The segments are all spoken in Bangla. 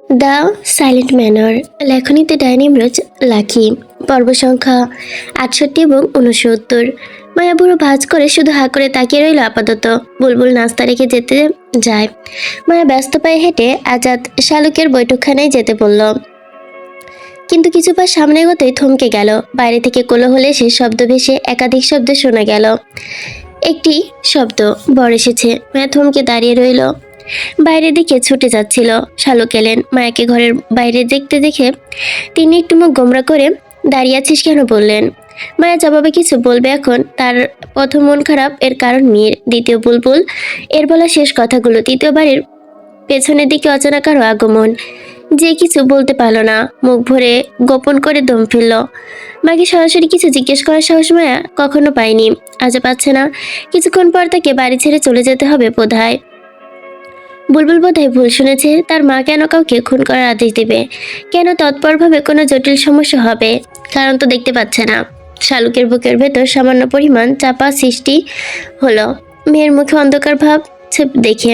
দ্য সাইলেন্ট ম্যানর, লেখনীতে ডাইনিমরোজ লাকি, পর্ব সংখ্যা ৬৮ এবং ৬৯। মায়া বুড়ো ভাঁজ করে শুধু হা করে তাকিয়ে রইল আপাতত। বুলবুল নাস্তা রেখে যেতে যায়। মায়া ব্যস্ত পায়ে হেঁটে আজাদ শালুকের বৈঠকখানায় যেতে বলল, কিন্তু কিছু পা সামনে এগোতেই থমকে গেল। বাইরে থেকে কোলাহলে সে শব্দ ভেসে একাধিক শব্দ শোনা গেল। একটি শব্দ বর এসেছে। মায়া থমকে দাঁড়িয়ে রইল। বাইরের দিকে ছুটে যাচ্ছিল। শালুক এলেন। মায়াকে ঘরের বাইরে দেখতে দেখে তিনি একটু মুখ গোমরা করে, দাঁড়িয়ে আছিস কেন বললেন। মায়া জবাবে কিছু বলবে এখন। তার প্রথম মন খারাপ, এর কারণ মীর, দ্বিতীয় বুলবুল, এর বলা শেষ কথাগুলো, তৃতীয়বারের পেছনের দিকে অজানা কারো আগমন। যে কিছু বলতে পারল না, মুখ ভরে গোপন করে দম ফেলল। মাকে সরাসরি কিছু জিজ্ঞেস করার সাহস মায়া কখনো পায়নি, আজও পাচ্ছে না। কিছুক্ষণ পর তাকে বাড়ি ছেড়ে চলে যেতে হবে বোধহয়। বুলবুল বোধহয় ভুল শুনেছে। তার মা কেন কাউকে খুন করার আদেশ দেবে? কেন তৎপরভাবে কোনো জটিল সমস্যা হবে? কারণ তো দেখতে পাচ্ছে না। শালুকের বুকের ভেতর সামান্য পরিমাণ চাপা সৃষ্টি হলো মেয়ের মুখে অন্ধকার ভাব দেখে।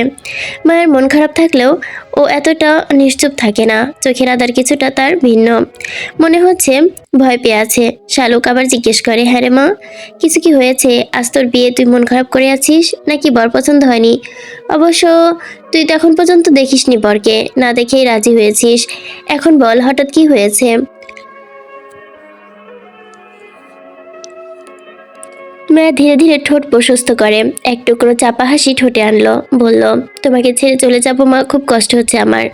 মায়ের মন খারাপ থাকলেও ও এতটা নিশ্চুপ থাকে না। চোখের আধার কিছুটা তার ভিন্ন। মনে হচ্ছে ভয় পেয়ে আছে। শালুক আবার জিজ্ঞেস করে, হ্যাঁ রে মা, কিছু কি হয়েছে? আজ তোর বিয়ে, তুই মন খারাপ করে আছিস নাকি বর পছন্দ হয়নি? অবশ্য তুই তো এখন পর্যন্ত দেখিসনি বরকে, না দেখেই রাজি হয়েছিস। এখন বল, হঠাৎ কি হয়েছে? মায়া ধীরে ধীরে ঠোঁট প্রশস্ত করে এক টুকরো চাপা হাসি ঠোঁটে আনলো। বলল, তোমাকে ছেড়ে চলে যাবো মা, খুব কষ্ট হচ্ছে আমার।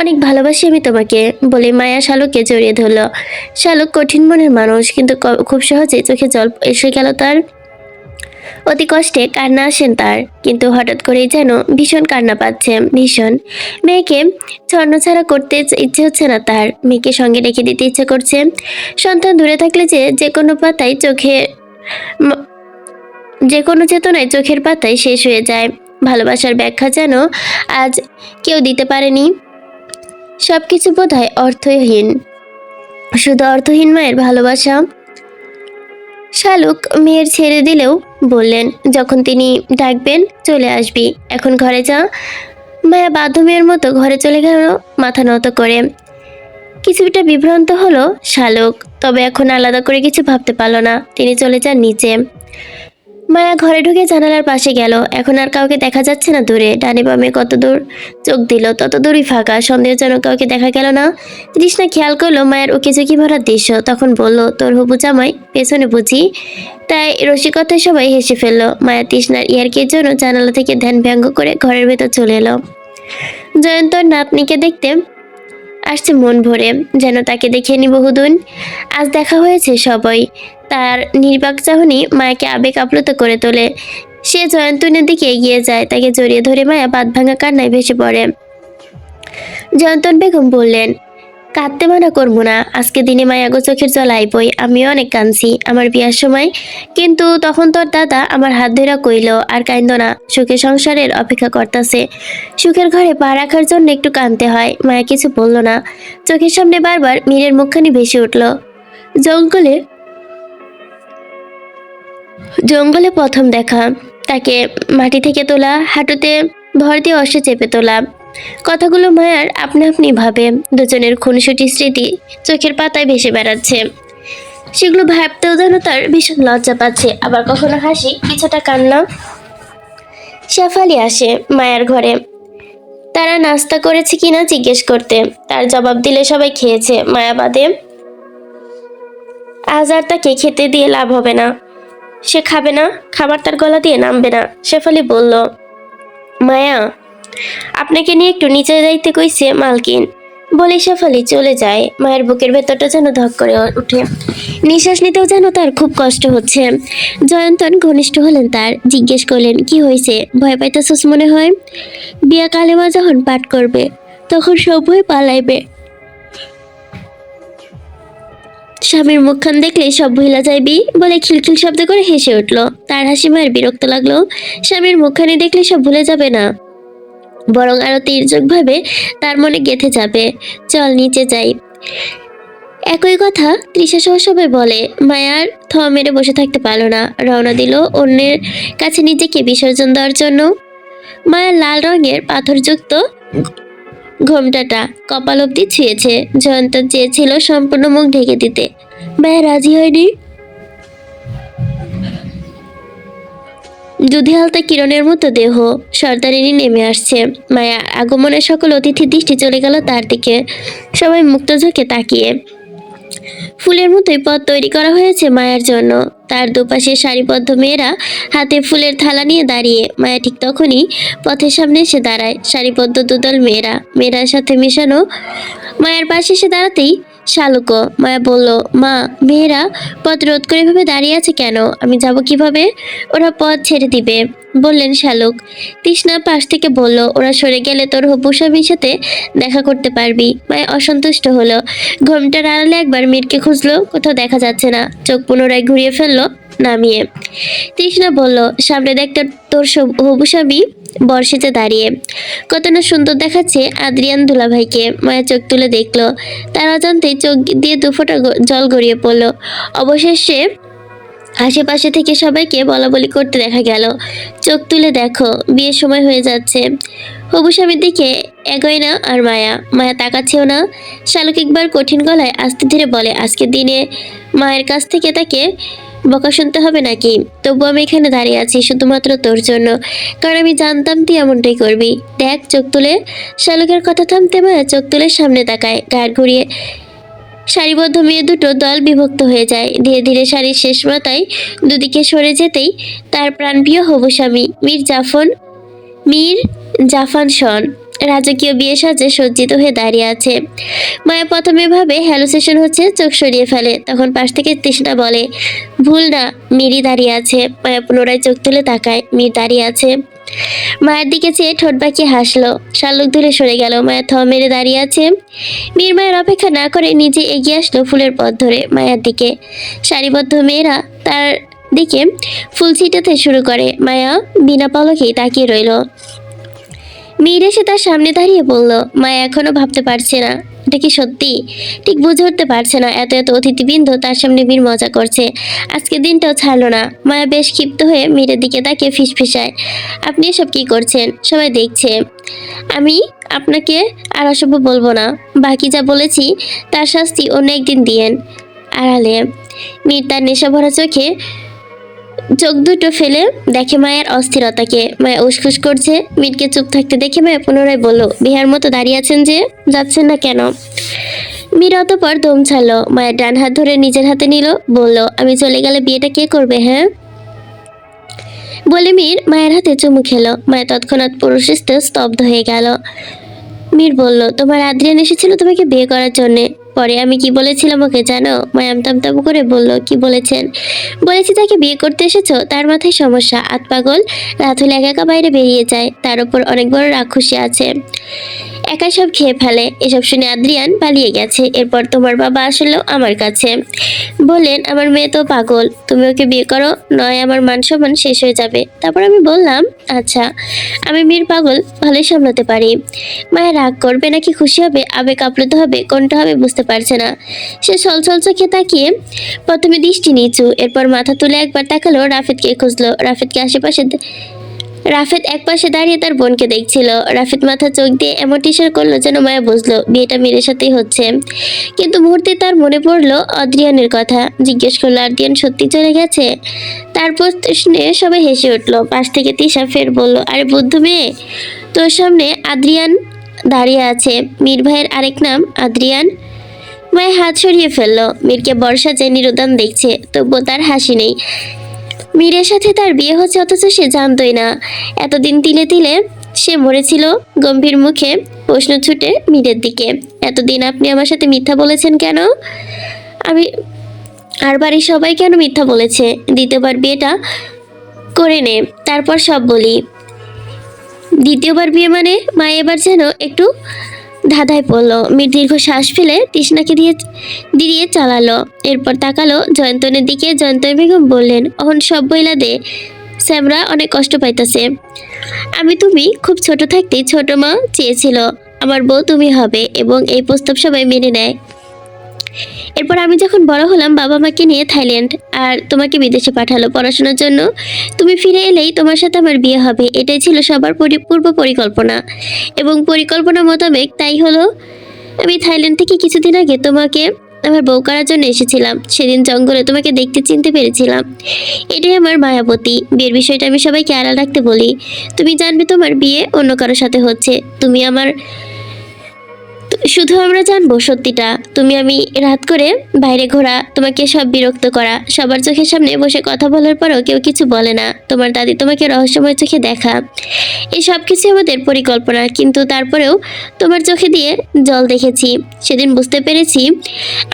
অনেক ভালোবাসি আমি তোমাকে। বলে মায়া শালুককে জড়িয়ে ধরল। শালুক কঠিন মনের মানুষ, কিন্তু খুব সহজে চোখে জল এসে গেল তার। অতি কষ্টে কান্না আসেন তার, কিন্তু হঠাৎ করেই যেন ভীষণ কান্না পাচ্ছে, ভীষণ। মেয়েকে ছন্নছাড়া করতে ইচ্ছে হচ্ছে না তার। মেয়েকে সঙ্গে রেখে দিতে ইচ্ছে করছে। সন্তান দূরে থাকলে যে কোনো পাতায় চোখে যে কোনো চেতনায় চোখের পাতায় শেষ হয়ে যায়। ভালোবাসার ব্যাখ্যা যেন আজ কেউ দিতে পারেনি। সবকিছু বোধহয় অর্থহীন, শুধু অর্থহীন মায়ের ভালোবাসা। শালুক মেয়ের ছেড়ে দিলেও বললেন, যখন তিনি ডাকবেন চলে আসবি, এখন ঘরে যা। মায়া বাধ্য মেয়ের মতো ঘরে চলে গেল, মাথা নত করে। কিছুটা বিভ্রান্ত হলো শালুক, তবে এখন আলাদা করে কিছু ভাবতে পারল না। তিনি চলে যান নিচে। মায়া ঘরে ঢুকে জানালার পাশে গেল। এখন আর কাউকে দেখা যাচ্ছে না দূরে। ডানে বামে কত দূর চোখ দিল, তত দূরই ফাঁকা। সন্দেহজনক কাউকে দেখা গেল না। তৃষ্ণা খেয়াল করলো মায়ের উকিঝুঁকি ভরা দৃশ্য। তখন বলল, তোর হবু জামাই পেছনে বুঝি? তাই রসিকতায় সবাই হেসে ফেললো। মায়া তৃষ্ণার ইয়ার্কির জন্য জানালা থেকে ধ্যান ব্যঙ্গ করে ঘরের ভেতর চলে এলো। জয়ন্তর নাতনিকে দেখতে আসছে মন ভরে, যেন তাকে দেখেনি বহুদিন। আজ দেখা হয়েছে সবাই। তার নির্বাক চাহনি মায়াকে আবেগ আপ্লুত করে তোলে। সে জয়ন্তনের দিকে এগিয়ে যায়, তাকে জড়িয়ে ধরে মায়া বাঁধ ভাঙা কান্নায় ভেসে পড়ে। জয়ন্তন বেগম বললেন, কাঁদতে মানা করবো না, আজকে দিনে মায়াগো চোখের জল আইবই। আমিও অনেক কাঁদছি আমার বিয়ার সময়, কিন্তু তখন তোর দাদা আমার হাত ধরা কইল, আর কাইন্দ না, সুখে সংসারের অপেক্ষা করতেছে। সুখের ঘরে পা রাখার জন্য একটু কাঁদতে হয়। মায়া কিছু বলল না। চোখের সামনে বারবার মীরের মুখখানি ভেসে উঠল। জঙ্গলে জঙ্গলে প্রথম দেখা, তাকে মাটি থেকে তোলা, হাঁটুতে ভর দিয়ে অশ্বে চেপে তোলা। কথাগুলো মায়ার আপনা আপনি ভাবে। দুজনের খুনসুটি স্মৃতি চোখের পাতায় ভেসে বেড়াচ্ছে। সেগুলো ভাবতেও যেন তার ভীষণ লজ্জা পাচ্ছে, আবার কখনো হাসি, কিছুটা কান্না। শেফালি আসে মায়ার ঘরে। তারা নাস্তা করেছে কিনা জিজ্ঞেস করতে। তার জবাব দিলে সবাই খেয়েছে, মায়া বাদে। আজ আর তাকে খেতে দিয়ে লাভ হবে না। সে খাবে না, খাবার তার গলা দিয়ে নামবে না। শেফালি বলল, মায়া, আপনাকে নিয়ে একটু নিচে যাইতে কইছে মালকিন। বলে শেফালি চলে যায়। মায়ের বুকের ভেতরটা যেন ধক করে উঠে। নিঃশ্বাস নিতেও যেন তার খুব কষ্ট হচ্ছে। জয়ন্তন ঘনিষ্ঠ হলেন তার, জিজ্ঞেস করলেন, কি হয়েছে? ভয় পাইতেছস মনে হয়? বিয়া কালেমা যখন পাঠ করবে তখন সব ভয় পালাইবে। স্বামীর মুখখান দেখলে সব ভুলা যাইবি, বলে খিলখিল শব্দ করে হেসে উঠল। তার হাসি মায়ের বিরক্ত লাগলো। স্বামীর মুখখানি দেখলে সব ভুলে যাবে না, বরং আরো তির্যক ভাবে তার মনে গেঁথে যাবে। চল নিচে যাই। একই কথা তৃষা সহ সবাই বলে। মায়ার থ মেরে বসে থাকতে পারলো না, রওনা দিল অন্যের কাছে নিজেকে বিসর্জন দেওয়ার জন্য। মায়ার লাল রঙের পাথরযুক্ত ঘোমটাটা কপাল অব্দি ছুঁয়েছে। জয়ন্ত চেয়েছিল সম্পূর্ণ মুখ ঢেকে দিতে, মায়া রাজি হয়নি। দুধে হালতা কিরণের মতো দেহ সর্দারিনী নেমে আসছে। মায়া আগমনের সকল অতিথির দৃষ্টি চলে গেল তার দিকে। সবাই মুক্ত চোখে তাকিয়ে। ফুলের মতোই পথ তৈরি করা হয়েছে মায়ার জন্য। তার দুপাশে সারিবদ্ধ মেয়েরা হাতে ফুলের থালা নিয়ে দাঁড়িয়ে। মায়া ঠিক তখনই পথের সামনে এসে দাঁড়ায়। সারিবদ্ধ দুদল মেয়েরার সাথে মেশানো। মায়ের পাশে এসে দাঁড়াতেই শালুকও। মায়া বলল, মা, মেয়েরা পথ রোধ করে এভাবে দাঁড়িয়ে আছে কেন? আমি যাব কিভাবে? ওরা পথ ছেড়ে দিবে, বললেন শালুক। তৃষ্ণা পাশ থেকে বলল, ওরা সরে গেলে তোর হবু স্বামীর সাথে দেখা করতে পারবি। মায়া অসন্তুষ্ট হলো। ঘোমটার আড়ালে একবার মীরকে খুঁজলো, কোথাও দেখা যাচ্ছে না। চোখ পুনরায় ঘুরিয়ে ফেললো নামিয়ে। তৃষ্ণা বলল, সামনে দেখতে তোর হবু স্বামী বর্ষিতে দাঁড়িয়ে। কত না সুন্দর দেখাচ্ছে আদ্রিয়ান দুলাভাইকে। মায়া চোখ তুলে দেখলো, তার অজান্তেই চোখ দিয়ে দুফোঁটা জল গড়িয়ে পড়লো। অবশেষে আশেপাশে থেকে সবাইকে বলা বলি করতে দেখা গেল, চোখ তুলে দেখো, বিয়ের সময় হয়ে যাচ্ছে। হবু স্বামীর দিকে এগোয় না আর মায়া তাকাচ্ছেও না। শালুক একবার কঠিন গলায় আস্তে ধীরে বলে, আজকের দিনে মায়ের কাছ থেকে তাকে বকা শুনতে হবে নাকি? তবু আমি এখানে দাঁড়িয়ে আছি শুধুমাত্র তোর জন্য, কারণ আমি জানতাম তুই এমনটাই করবি। দেখ, চোখ তুলে। শালুকের কথা থামতে মায়া চোখ তুলে সামনে তাকায়। ঘাড় ঘুরিয়ে সারিবদ্ধ মেয়ে দুটো দল বিভক্ত হয়ে যায়। ধীরে ধীরে সারির শেষ মাথায় দুদিকে সরে যেতেই তার প্রাণপ্রিয় হবু স্বামী মীর জাফান শন রাজকীয় বিয়ে সাজে সজ্জিত হয়ে দাঁড়িয়ে আছে। মায়া প্রথমে ভাবে হ্যালুসিনেশন হচ্ছে, চোখ সরিয়ে ফেলে। তখন পাশ থেকে তৃষ্ণা বলে, ভুল না, মীরই দাঁড়িয়ে আছে। মায়া পুনরায় চোখ তুলে তাকায়, মীর দাঁড়িয়ে আছে। মায়ের দিকে চেয়ে ঠোঁট বাঁকিয়ে হাসলো। শালুক দূরে সরে গেল। মায়া থ মেরে দাঁড়িয়ে আছে। মীর মায়ের অপেক্ষা না করে নিজে এগিয়ে আসলো ফুলের পথ ধরে মায়ার দিকে। সারিবদ্ধ মেয়েরা তার দিকে ফুল ছিটাতে শুরু করে। মায়া বিনা পলকেই তাকিয়ে রইল। মীর এসে তার সামনে দাঁড়িয়ে বলল, মায়া এখনো ভাবতে পারছে না এটা কি সত্যি। ঠিক বুঝে উঠতে পারছে না। এত এত অতিথিবৃন্দ তার সামনে মীর মজা করছে। আজকে দিনটাও ছাড়লো না। মায়া বেশ ক্ষিপ্ত হয়ে মীরের দিকে তাকিয়ে ফিসফিসায়, আপনি এসব কি করছেন? সবাই দেখছে। আমি আপনাকে আর অসভ্য বলবো না। বাকি যা বলেছি তার শাস্তি অন্য একদিন দিয়েন। আড়ালে মীর তার নেশা ভরা চোখে চোখ দুটো ফেলে দেখে মায়ের অস্থিরতাকে। মায়া উসখুস করছে। মীরকে চুপ থাকতে দেখে মায়া পুনরায় বলল, বিহার মতো দাঁড়িয়ে আছেন যে, যাচ্ছেন না কেন? মীর অতপর দম ছাড়লো। মায়ের ডান হাত ধরে নিজের হাতে নিল, বলল, আমি চলে গেলে বিয়েটা কে করবে? হ্যাঁ, বলে মীর মায়ের হাতে চুমু খেলো। মায়া তৎক্ষণাৎ পুরুষিষ্ট স্তব্ধ হয়ে গেল। মীর বলল, তোমার আদ্রিয়ান এসেছিল তোমাকে বিয়ে করার জন্যে। পরে আমি কি বলেছিলাম ওকে জানো? মায়া আমতামতাম করে বলল, কি বলেছেন? বলেছি তাকে বিয়ে করতে এসেছো, তার মাথায় সমস্যা, আতপাগল, রাত হলে একা একা বাইরে বেরিয়ে যায়, তার উপর অনেক বড় রাক্ষসী আছে, একাই সব খেয়ে ফেলে। এসব শুনে আদ্রিয়ান পালিয়ে গেছে। এরপর তোমার বাবা আসলো আমার কাছে, বললেন, আমার মেয়ে তো পাগল, তুমি ওকে বিয়ে করো, নয় আমার মান সম্মান শেষ হয়ে যাবে। তারপর আমি বললাম, আচ্ছা, আমি মীর পাগল ভালোই সামলাতে পারি। মায়া রাগ করবে নাকি খুশি হবে, আবেগ আপ্লুত হবে, কোনটা হবে বুঝতে পারছে না। সে ছলছল চোখে তাকিয়ে প্রথমে দৃষ্টি নিচু, এরপর মাথা তুলে একবার তাকালো, রাফেদকে খুঁজলো। রাফেদ একপাশে দাঁড়িয়ে তার বোনকে দেখছিল। রাফেদ মাথা চোখ দিয়ে এমন ইশারা করলো যেন মায়া বুঝলো বিয়েটা মীরের সাথেই হচ্ছে। কিন্তু মুহূর্তে তার মনে পড়লো আদ্রিয়ানের কথা। জিজ্ঞেস করলো, আদ্রিয়ান সত্যি চলে গেছে? তারপর শুনে সবাই হেসে উঠলো। পাশ থেকে তিশা ফের বলল, আরে বুদ্ধ মেয়ে, তোর সামনে আদ্রিয়ান দাঁড়িয়ে আছে। মীর ভাইয়ের আরেক নাম আদ্রিয়ান। মায়ের হাত সরিয়ে ফেললো। মীরকে বর্ষা যে নিরুদান দেখছে, তবুও তার হাসি নেই। মীরের সাথে তার বিয়ে হচ্ছে, অথচ সে জানতোই না। এতদিন তিলে তিলে সে মরেছিল। গম্ভীর মুখে প্রশ্ন ছুটে মীরের দিকে, এতদিন আপনি আমার সাথে মিথ্যা বলেছেন কেন? আমি আর বাড়ির সবাই কেন মিথ্যা বলেছে? দ্বিতীয়বার বিয়েটা করে নে, তারপর সব বলি। দ্বিতীয়বার বিয়ে মানে? মা এবার যেন একটু ধাঁধায় পড়লো। মীর দীর্ঘ শ্বাস ফেলে তৃষ্ণাকে দিয়ে চালালো। এরপর তাকালো জয়ন্তনের দিকে। জয়ন্তন বেগম বললেন, অহন সব বইলা দে, স্যামরা অনেক কষ্ট পাইতেছে। তুমি খুব ছোট থাকতেই ছোট মা চেয়েছিল আমার বউ তুমি হবে, এবং এই প্রস্তাব সবাই মেনে নেয়। এরপর আমি যখন বড় হলাম, বাবা মাকে নিয়ে থাইল্যান্ড আর তোমাকে বিদেশে পাঠালো পড়াশোনার জন্য। তুমি ফিরে এলেই তোমার সাথে আমার বিয়ে হবে, এটাই ছিল সবার পূর্ব পরিকল্পনা এবং পরিকল্পনা মোতাবেক তাই হলো। আমি থাইল্যান্ড থেকে কিছুদিন আগে তোমাকে আমার বউ করার জন্য এসেছিলাম। সেদিন জঙ্গলে তোমাকে দেখতে চিনতে পেরেছিলাম। এটাই আমার মায়াবতী। বিয়ের বিষয়টা আমি সবাইকে আড়াল রাখতে বলি। তুমি জানবে তোমার বিয়ে অন্য কারোর সাথে হচ্ছে, তুমি আমার শুধু আমরা জানবো সত্যিটা। তুমি আমি রাত করে বাইরে ঘোরা, তোমাকে সব বিরক্ত করা, সবার চোখের সামনে বসে কথা বলার পরেও কেউ কিছু বলে না, তোমার দাদি তোমাকে রহস্যময় চোখে দেখা, এই সব কিছু আমাদের পরিকল্পনা। কিন্তু তারপরেও তোমার চোখে দিয়ে জল দেখেছি। সেদিন বুঝতে পেরেছি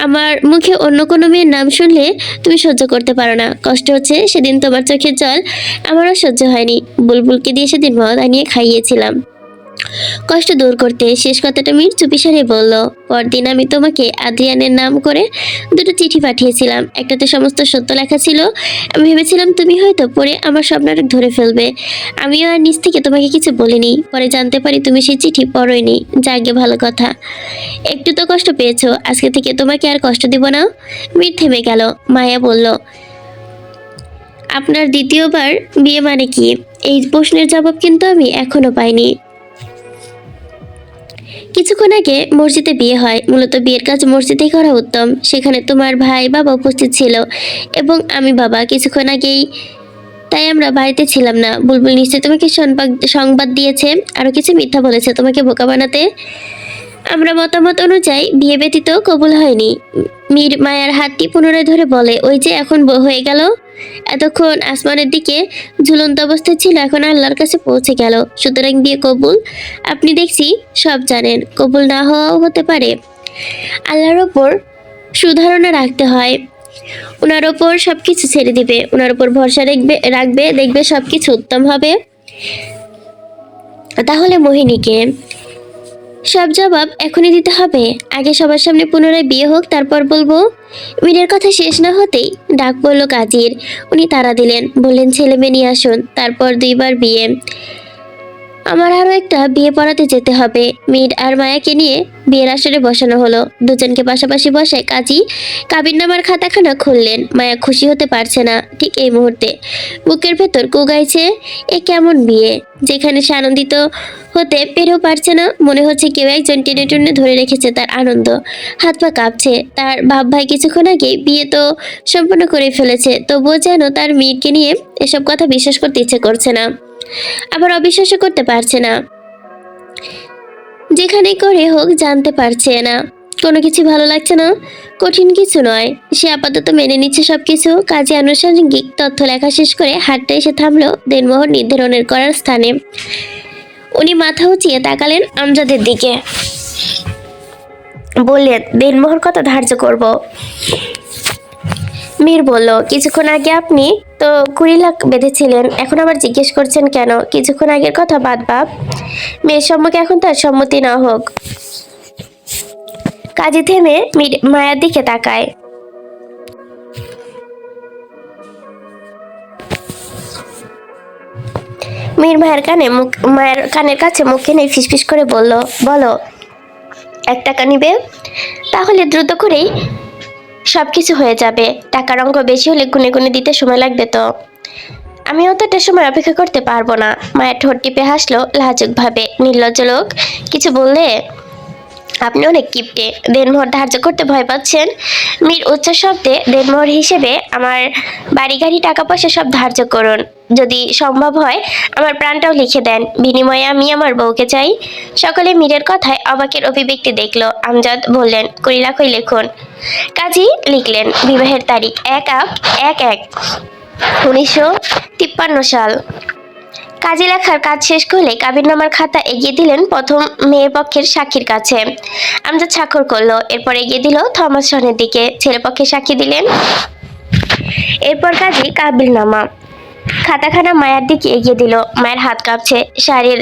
আমার মুখে অন্য কোনো মেয়ের নাম শুনলে তুমি সহ্য করতে পারো না। কষ্ট হচ্ছে, সেদিন তোমার চোখের জল আমারও সহ্য হয়নি। বুলবুলকে দিয়ে সেদিন মদ আনিয়ে খাইয়েছিলাম কষ্ট দূর করতে। শেষ কথাটা মীর চুপিসারে বলল। পরদিন আমি তোমাকে আদ্রিয়ানের নাম করে দুটো চিঠি পাঠিয়েছিলাম। একটাতে সমস্ত সত্য লেখা ছিল। আমি ভেবেছিলাম তুমি হয়তো পড়ে আমার সব নাটক ধরে ফেলবে। আমিও আর নিজ থেকে তোমাকে কিছু বলিনি। পরে জানতে পারি তুমি সেই চিঠি পড়োইনি। যাগে ভালো কথা, একটু তো কষ্ট পেয়েছো। আজকে থেকে তোমাকে আর কষ্ট দিব না। মীর থেমে গেল। মায়া বলল, আপনার দ্বিতীয়বার বিয়ে মানে কি? এই প্রশ্নের জবাব কিন্তু আমি এখনো পাইনি। কিছুক্ষণ আগে মসজিদে বিয়ে হয়। মূলত বিয়ের কাজ মসজিদেই করা উত্তম। সেখানে তোমার ভাই বাবা উপস্থিত ছিল এবং আমি বাবা কিছুক্ষণ আগেই, তাই আমরা বাড়িতে ছিলাম না। বুলবুল নিশ্চয়ই তোমাকে সংবাদ দিয়েছে, আরো কিছু মিথ্যা বলেছে তোমাকে বোকা বানাতে। আমরা মতামত অনুযায়ী বিয়ে ব্যতীত কবুল হয়নি। মীর মায়ার হাতটি পুনরায় ধরে বলে, ওই যে এখন হয়ে গেল। এতক্ষণ আসমানের দিকে ঝুলন্ত অবস্থায় ছিল, এখন আল্লাহর কাছে পৌঁছে গেল। সুতরাং বিয়ে কবুল। আপনি দেখছি সব জানেন, কবুল না হওয়াও হতে পারে। আল্লাহর ওপর সুধারণা রাখতে হয়। ওনার ওপর সবকিছু ছেড়ে দিবে, ওনার ওপর ভরসা রাখবে, দেখবে সবকিছু উত্তম হবে। তাহলে মোহিনীকে সব জবাব এখনই দিতে হবে। আগে সবার সামনে পুনরায় বিয়ে হোক, তারপর বলবো। মীরের কথা শেষ না হতেই ডাক পড়ল কাজীর। উনি তাড়া দিলেন, বললেন ছেলে মেয়ে নিয়ে আসুন। তারপর দুইবার বিয়ে। আমার আরও একটা বিয়ে পড়াতে যেতে হবে। মীর আর মায়াকে নিয়ে বিয়ের আসরে বসানো হলো। দুজনকে পাশাপাশি বসায় কাজী কাবিননামার খাতাখানা খুললেন। মায়া খুশি হতে পারছে না ঠিক এই মুহূর্তে। বুকের ভেতর কুগাইছে। এ কেমন বিয়ে যেখানে সে আনন্দিত হতে পেরেও পারছে না। মনে হচ্ছে কেউ একজন টেনে টুনে ধরে রেখেছে তার আনন্দ। হাত পা কাঁপছে। তার বাপ ভাই কিছুক্ষণ আগে বিয়ে তো সম্পন্ন করে ফেলেছে, তবুও যেন তার মেয়েকে নিয়ে এসব কথা বিশ্বাস করতে ইচ্ছে করছে না, আবার অবিশ্বাসও করতে পারছে না। যেখানে করে হোক জানতে পারছে না, কোনো কিছু ভালো লাগছে না। কঠিন কিছু নয়, সে আপাতত মেনে নিচ্ছে সবকিছু। কাজে আনুষঙ্গিক তথ্য লেখা শেষ করে হাতটা এসে থামলো দেনমোহর নির্ধারণের করার স্থানে। উনি মাথা উঁচিয়ে তাকালেন আমজাদের দিকে, বললেন, দেনমোহর কত ধার্য করব? মীর বলল, কিছুক্ষণ আগে আপনি তো 20 লাখ বেঁধেছিলেন, এখন আবার জিজ্ঞেস করছেন কেন? কিছুক্ষণ আগের কথা বাদ বাপ। মেয়ের সম্মুখে এখন তার সম্মতি না হোক। কাজী থেমে মীর মায়ার দিকে তাকায়। মীর মায়ের কানের কাছে মুখ এনে ফিসফিস করে বলল, বলো 1 টাকা নিবে? তাহলে দ্রুত করেই সবকিছু হয়ে যাবে। টাকার অঙ্ক বেশি হলে গুনে গুনে দিতে সময় লাগবে তো। আমি অতটা সময় অপেক্ষা করতে পারবো না। মায়ের ঠোঁট টিপে হাসলো লাজুক ভাবে। নির্লজ্জ লোক, কিছু বললে? আপনি অনেক কিপটে। দেনমোহর ধার্য করতে ভয় পাচ্ছেন? মীর উচ্চ শব্দে, দেনমোহর হিসেবে আমার বাড়ি গাড়ি টাকা পয়সা সব ধার্য করুন। যদি সম্ভব হয় আমার প্রাণটাও লিখে দেন, বিনিময়ে আমি আমার বউকে চাই। সকলে মীরের কথায় অবাকের অভিব্যক্তি দেখলো। আমজাদ বললেন, 20 লাখই লিখুন। কাজী লিখলেন, বিবাহের তারিখ 1/1/1953 সাল। কাজী লেখার কাজ শেষ করলে কাবিননামার খাতা এগিয়ে দিলেন প্রথম মেয়ের পক্ষের সাক্ষীর কাছে। আমজাদ স্বাক্ষর করলো, এরপর এগিয়ে দিল থমাস সনের দিকে। ছেলে পক্ষে সাক্ষী দিলেন। এরপর কাজী কাবিননামা খাতাখানা মায়ের দিকে এগিয়ে দিল। মায়ের হাত কাঁপছে, শাড়ির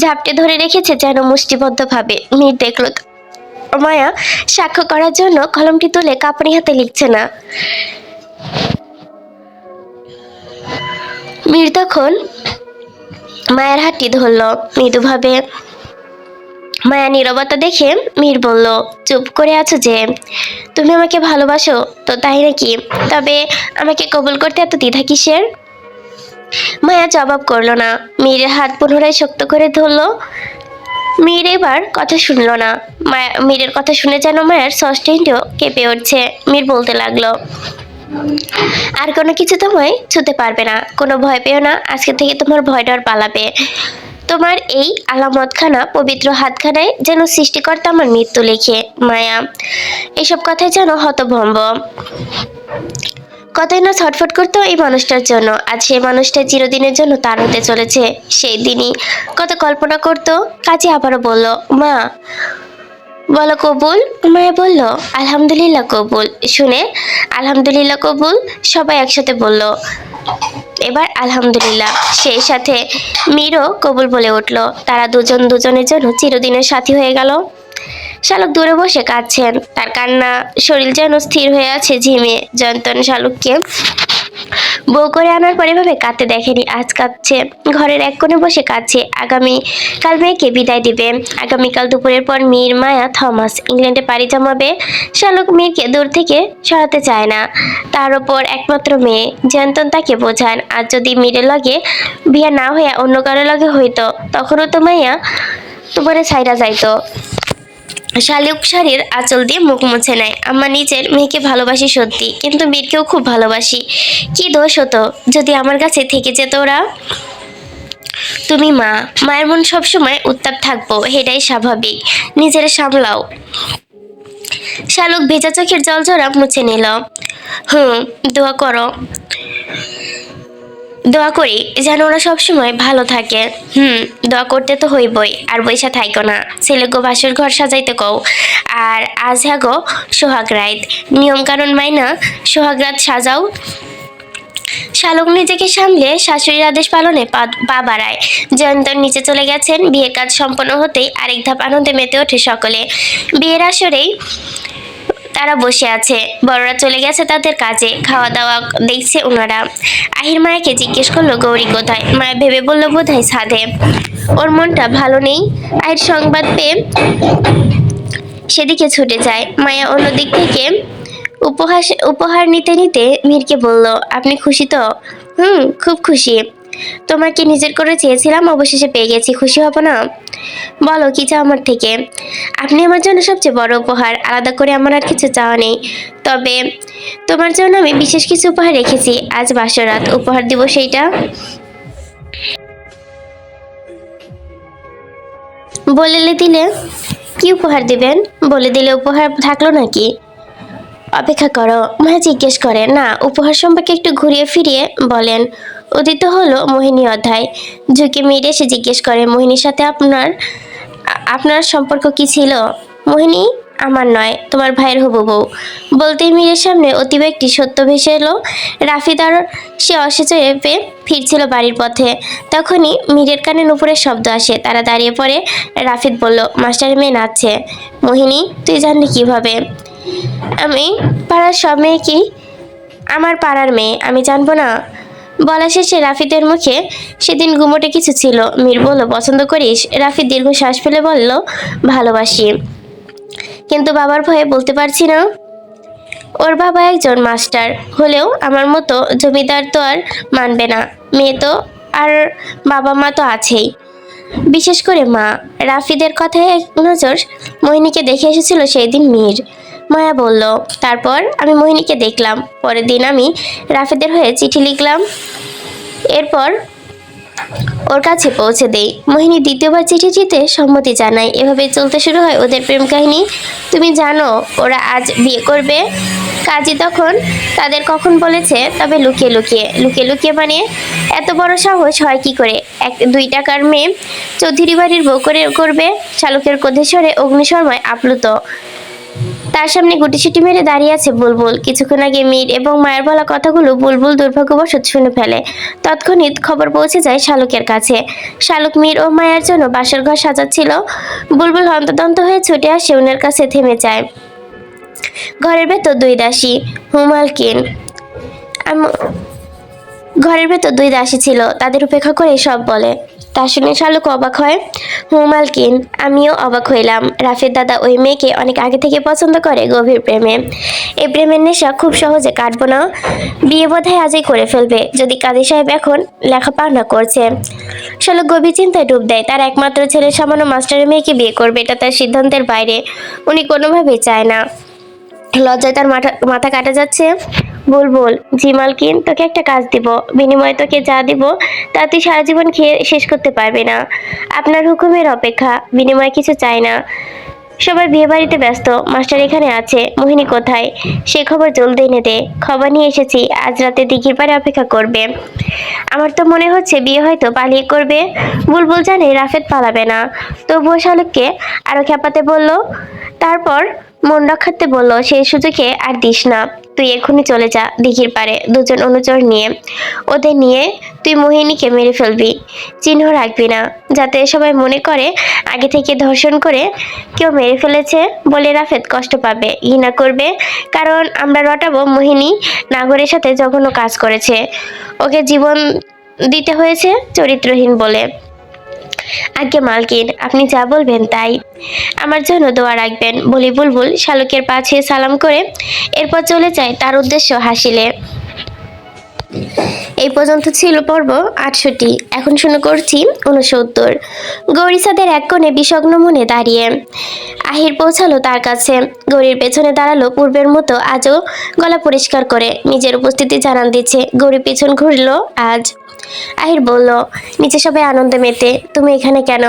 ঝাপটে ধরে রেখেছে যেন মুষ্টিবদ্ধভাবে। মীর দেখল মায়া সাক্ষ্য করার জন্য কলমটি তুলে কাঁপানি হাতে লিখছে না। মীর তখন মায়ের হাতটি ধরল, মৃদুভাবে মায়া নীরবতা দেখে মীর বলল, চুপ করে আছো যে? তুমি আমাকে ভালোবাসো তো, তাই নাকি? তবে আমাকে কবুল করতে এত দ্বিধা কিসের? মায়া জবাব করলো না। মীরের হাত পুনরায় শক্ত করে ধরলো। মীর এবার কথা শুনলো না। মীরের কথা শুনে যেন মায়ের ষষ্ঠীটিও কেঁপে উঠছে। মীর বলতে লাগলো, আর কোনো কিছু তোমায় ছুতে পারবে না, কোনো ভয় পেও না। আজকে থেকে তোমার ভয় ডর পালাবে। তোমার এই আলামতখানা পবিত্র হাতখানায় যেন সৃষ্টিকর্তা আমার মৃত্যু লিখে। মায়া এসব কথায় যেন হতভম্ব। কতই না ছটফট করতো এই মানুষটার জন্য। আজ সেই মানুষটা চিরদিনের জন্য তার হতে চলেছে। সেই দিনই কত কল্পনা করতো। কাজী আবারও বলল, মা বলো কবুল। মায়া বলল, আলহামদুলিল্লাহ কবুল। শুনে আলহামদুলিল্লাহ কবুল সবাই একসাথে বলল। এবার আলহামদুলিল্লাহ। সেই সাথে মীরও কবুল বলে উঠল। তারা দুজন দুজনের জন্য চিরদিনের সাথী হয়ে গেল। শালুক দূরে বসে কাঁদছেন। তার কান্না শরীর যেন স্থির হয়ে আছে ঝিমে। জয়ন্তন শালুককে বউ করে আনার পরে ভাবে কাঁদতে দেখেনি, আজ কাঁদছে। ঘরের এক কোণে বসে কাঁদছে। কাল মেয়েকে বিদায় দিবে। আগামীকাল দুপুরের পর মীর, মায়া, থমাস ইংল্যান্ডে পাড়ি জমাবে। শালুক মীরকে দূর থেকে সরাতে চায় না। তার ওপর একমাত্র মেয়ে। জয়ন্তন তাকে বোঝান, আর যদি মীরের লগে বিয়া না হইয়া অন্য কারো লগে হইতো, তখনও তো মাইয়া তোমারে ছাইরা যাইতো। শালুক শাড়ির আঁচল দিয়ে মুখ মুছে নেয়। আমার নিজের মেয়েকে ভালোবাসি সত্যি, কিন্তু মীরকেও খুব ভালোবাসি। কি দোষ হতো যদি আমার কাছে থেকে যেত ওরা? তুমি মা, মায়ের মন সবসময় উত্তাপ থাকবো, এটাই স্বাভাবিক। নিজের সামলাও। শালুক ভেজা চোখের জল জোড়া মুছে নিল। দোয়া করো। দোয়া করি যেন ওরা সবসময় ভালো থাকে। দোয়া করতে তো হইবই। আর বৈশা থাইকো না, ছেলে গো বাসর ঘর সাজাইতে কও। আর আজ হ্যাগো সোহাগ রাইত, নিয়ম কানুন মাইনা সোহাগ রাত সাজাও। শালুক নিজেকে সামলে শাশুড়ির আদেশ পালনে পা বাড়ায়। জয়ন্তর নিচে চলে গেছেন। বিয়ের কাজ সম্পন্ন হতেই আরেক ধাপ আনন্দে মেতে ওঠে সকলে। বিয়ের আসরেই তারা বসে আছে। বড়রা চলে গেছে তাদের কাজে। খাওয়া দাওয়া দেখছে ওনারা। আহির মায়াকে জিজ্ঞেস করলো, গৌরী কোথায়? মায়া ভেবে বলল, বোধহয় ছাদে। ওর মনটা ভালো নেই। আহির সংবাদ পেয়ে সেদিকে ছুটে যায়। মায়া অন্যদিক থেকে উপহার নিতে নিতে মীরকে বলল, আপনি খুশি তো? খুব খুশি। তোমাকে নিজের করে চেয়েছিলাম, অবশেষে পেয়ে গেছি। খুশি হব না? বলো কি চাও আমার থেকে? আপনি আমার জন্য সবচেয়ে বড় উপহার। আলাদা করে আমার আর কিছু চাওয়া নেই। তবে তোমার জন্য আমি বিশেষ কিছু উপহার রেখেছি। আজ বাসরাত, উপহার দিব সেইটা। বলে দিলে কি উপহার দিবেন? বলে দিলে উপহার থাকলো নাকি? অপেক্ষা করো। মায়া জিজ্ঞেস করে, না, উপহার সম্পর্কে একটু ঘুরিয়ে ফিরিয়ে বলেন। উদিত হলো মোহিনী অধ্যায়। ঝুঁকে মেরে সে জিজ্ঞেস করে, মোহিনীর সাথে আপনার সম্পর্ক কি ছিল? মোহিনী আমার নয়, তোমার ভাইয়ের হবু বউ। বলতেই মীরের সামনে অতীব একটি সত্য ভেসে এলো। রাফিদ আর সে অসচেপে ফিরছিল বাড়ির পথে। তখনই মীরের কানে নুপুরের শব্দ আসে। তারা দাঁড়িয়ে পড়ে। রাফিদ বলল, মাস্টারের মেয়ে নাচছে। মোহিনী, তুই জানলি কিভাবে? আমি পাড়ার সব মেয়েকেই আমার পাড়ার মেয়ে, আমি জানবো না? বলা শেষে রাফিদের মুখে সেদিন গুমোটে কিছু ছিল। মীর বলল, পছন্দ করিস? রাফিদ দীর্ঘ শ্বাস ফেলে বলল, ভালোবাসি, কিন্তু বাবার ভয়ে বলতে পারছি না। ওর বাবা একজন মাস্টার হলেও আমার মতো জমিদার তো আর মানবে না। মেয়ে তো, আর বাবা মা তো আছেই, বিশেষ করে মা। রাফিদের কথায় এক নজর মোহিনীকে দেখে এসেছিল সেই দিন মীর। মায়া বলল, তারপর আমি মোহিনীকে দেখলাম। পরের দিন আমি রাফিদের হয়ে চিঠি লিখলাম। এরপর ওর কাছে পৌঁছে দেই। মোহিনী দ্বিতীয়বার চিঠিটিতে সম্মতি জানায়। এভাবেই চলতে শুরু হয় ওদের প্রেম কাহিনী। তুমি জানো ওরা আজ বিয়ে করবে? কাজী তখন তাদের কখন বলেছে, তবে লুকিয়ে লুকিয়ে। লুকিয়ে লুকিয়ে মানে এত বড় সাহস হয় কি করে? 2 টাকার মেয়ে চৌধুরী বাড়ির বউ করবে? শালুকের ক্রোধে স্বরে অগ্নিশর্মায় আপ্লুত। তার সামনে গুটিসুটি মেরে দাঁড়িয়ে আছে বুলবুল। কিছুক্ষণ আগে মীর এবং মায়ের বলা কথাগুলো বুলবুল দুর্ভাগ্যবশত শুনে ফেলে। তৎক্ষণাৎ খবর পৌঁছে যায় শালুকের কাছে। শালুক মীর ও মায়ের জন্য বাসর ঘর সাজাচ্ছিল। বুলবুল হন্তদন্ত হয়ে ছুটে আসে ওনার কাছে, থেমে যায়। ঘরের ভেতর 2 দাসী হুমালকিন ঘরের ভেতর 2 দাসী ছিল। তাদের উপেক্ষা করে সব বলে, তা শুনে শালুক অবাক হয়। মালকিন, আমিও অবাক হইলাম। রাফের দাদা ওই মেয়েকে অনেক আগে থেকে পছন্দ করে, গভীর প্রেমে। এই প্রেমের নেশা খুব সহজে কাটবো না। বিয়ে বোধহয় আজই করে ফেলবে, যদি কাজী সাহেব এখন লেখাপড়া করছে। শালুক গভীর চিন্তায় ডুব দেয়। তার একমাত্র ছেলে সামান্য মাস্টারের মেয়েকে বিয়ে করবে, এটা তার সিদ্ধান্তের বাইরে। উনি কোনোভাবেই চায় না। লজ্জায় তার মাথা মাথা কাটা যাচ্ছে। বুলবুল, জি মালকিন, তোকে একটা কাজ দিব, বিনিময়ে তোকে যা দিব তা তুই সারা জীবন খেয়ে শেষ করতে পারবি না। আপনার হুকুমের অপেক্ষা, বিনিময়ে কিছু চাই না। সবাই বিয়ে বাড়িতে ব্যস্ত, মাস্টার এখানে আছে। মোহিনী কোথায়? সে খবর জলদি এনে দে। খবর নিয়ে এসেছি, আজ রাতে দিঘির পাড়ে অপেক্ষা করবে। আমার তো মনে হচ্ছে বিয়ে হয়তো পালিয়ে করবে। বুলবুল জানে রাফেদ পালাবে না, তবুও শালুককে আরো খেপাতে বলল। তারপর মন রক্ষাতে বলল, সেই সুযোগে আর দিস না। তুই এখনই চলে যা দিঘির পাড়ে, দুজন অনুচর নিয়ে। ওদের নিয়ে তুই মোহিনীকে মেরে ফেলবি, চিহ্ন রাখবি না, যাতে সবাই মনে করে আগে থেকে ধর্ষণ করে কেউ মেরে ফেলেছে বলে রাফেদ কষ্ট পাবে, ঘৃণা করবে। কারণ আমরা রটাবো মোহিনী নাগরের সাথে জঘন্য কাজ করেছে, ওকে জীবন দিতে হয়েছে চরিত্রহীন বলে। আজ্ঞে মালকিন, আপনি যা বলবেন তাই। আমার জন্য দোয়া রাখবেন বলি বুলবুল শালুকের পা ছুঁয়ে সালাম করে এরপর চলে যায় তার উদ্দেশ্য হাসিলে। এই পর্যন্ত ছিল পর্ব 68। এখন শুরু করছি 69। গৌরীসাদের এক কোণে বিষগ্ন মনে দাঁড়িয়ে আহির পৌঁছালো তার কাছে। গৌরীর পেছনে দাঁড়ালো পূর্বের মতো, আজও গলা পরিষ্কার করে নিজের উপস্থিতি জানান দিচ্ছে। গৌরী পেছন ঘুরল আজ। আহির বলল, নিচে সবাই আনন্দে মেতে, তুমি এখানে কেন?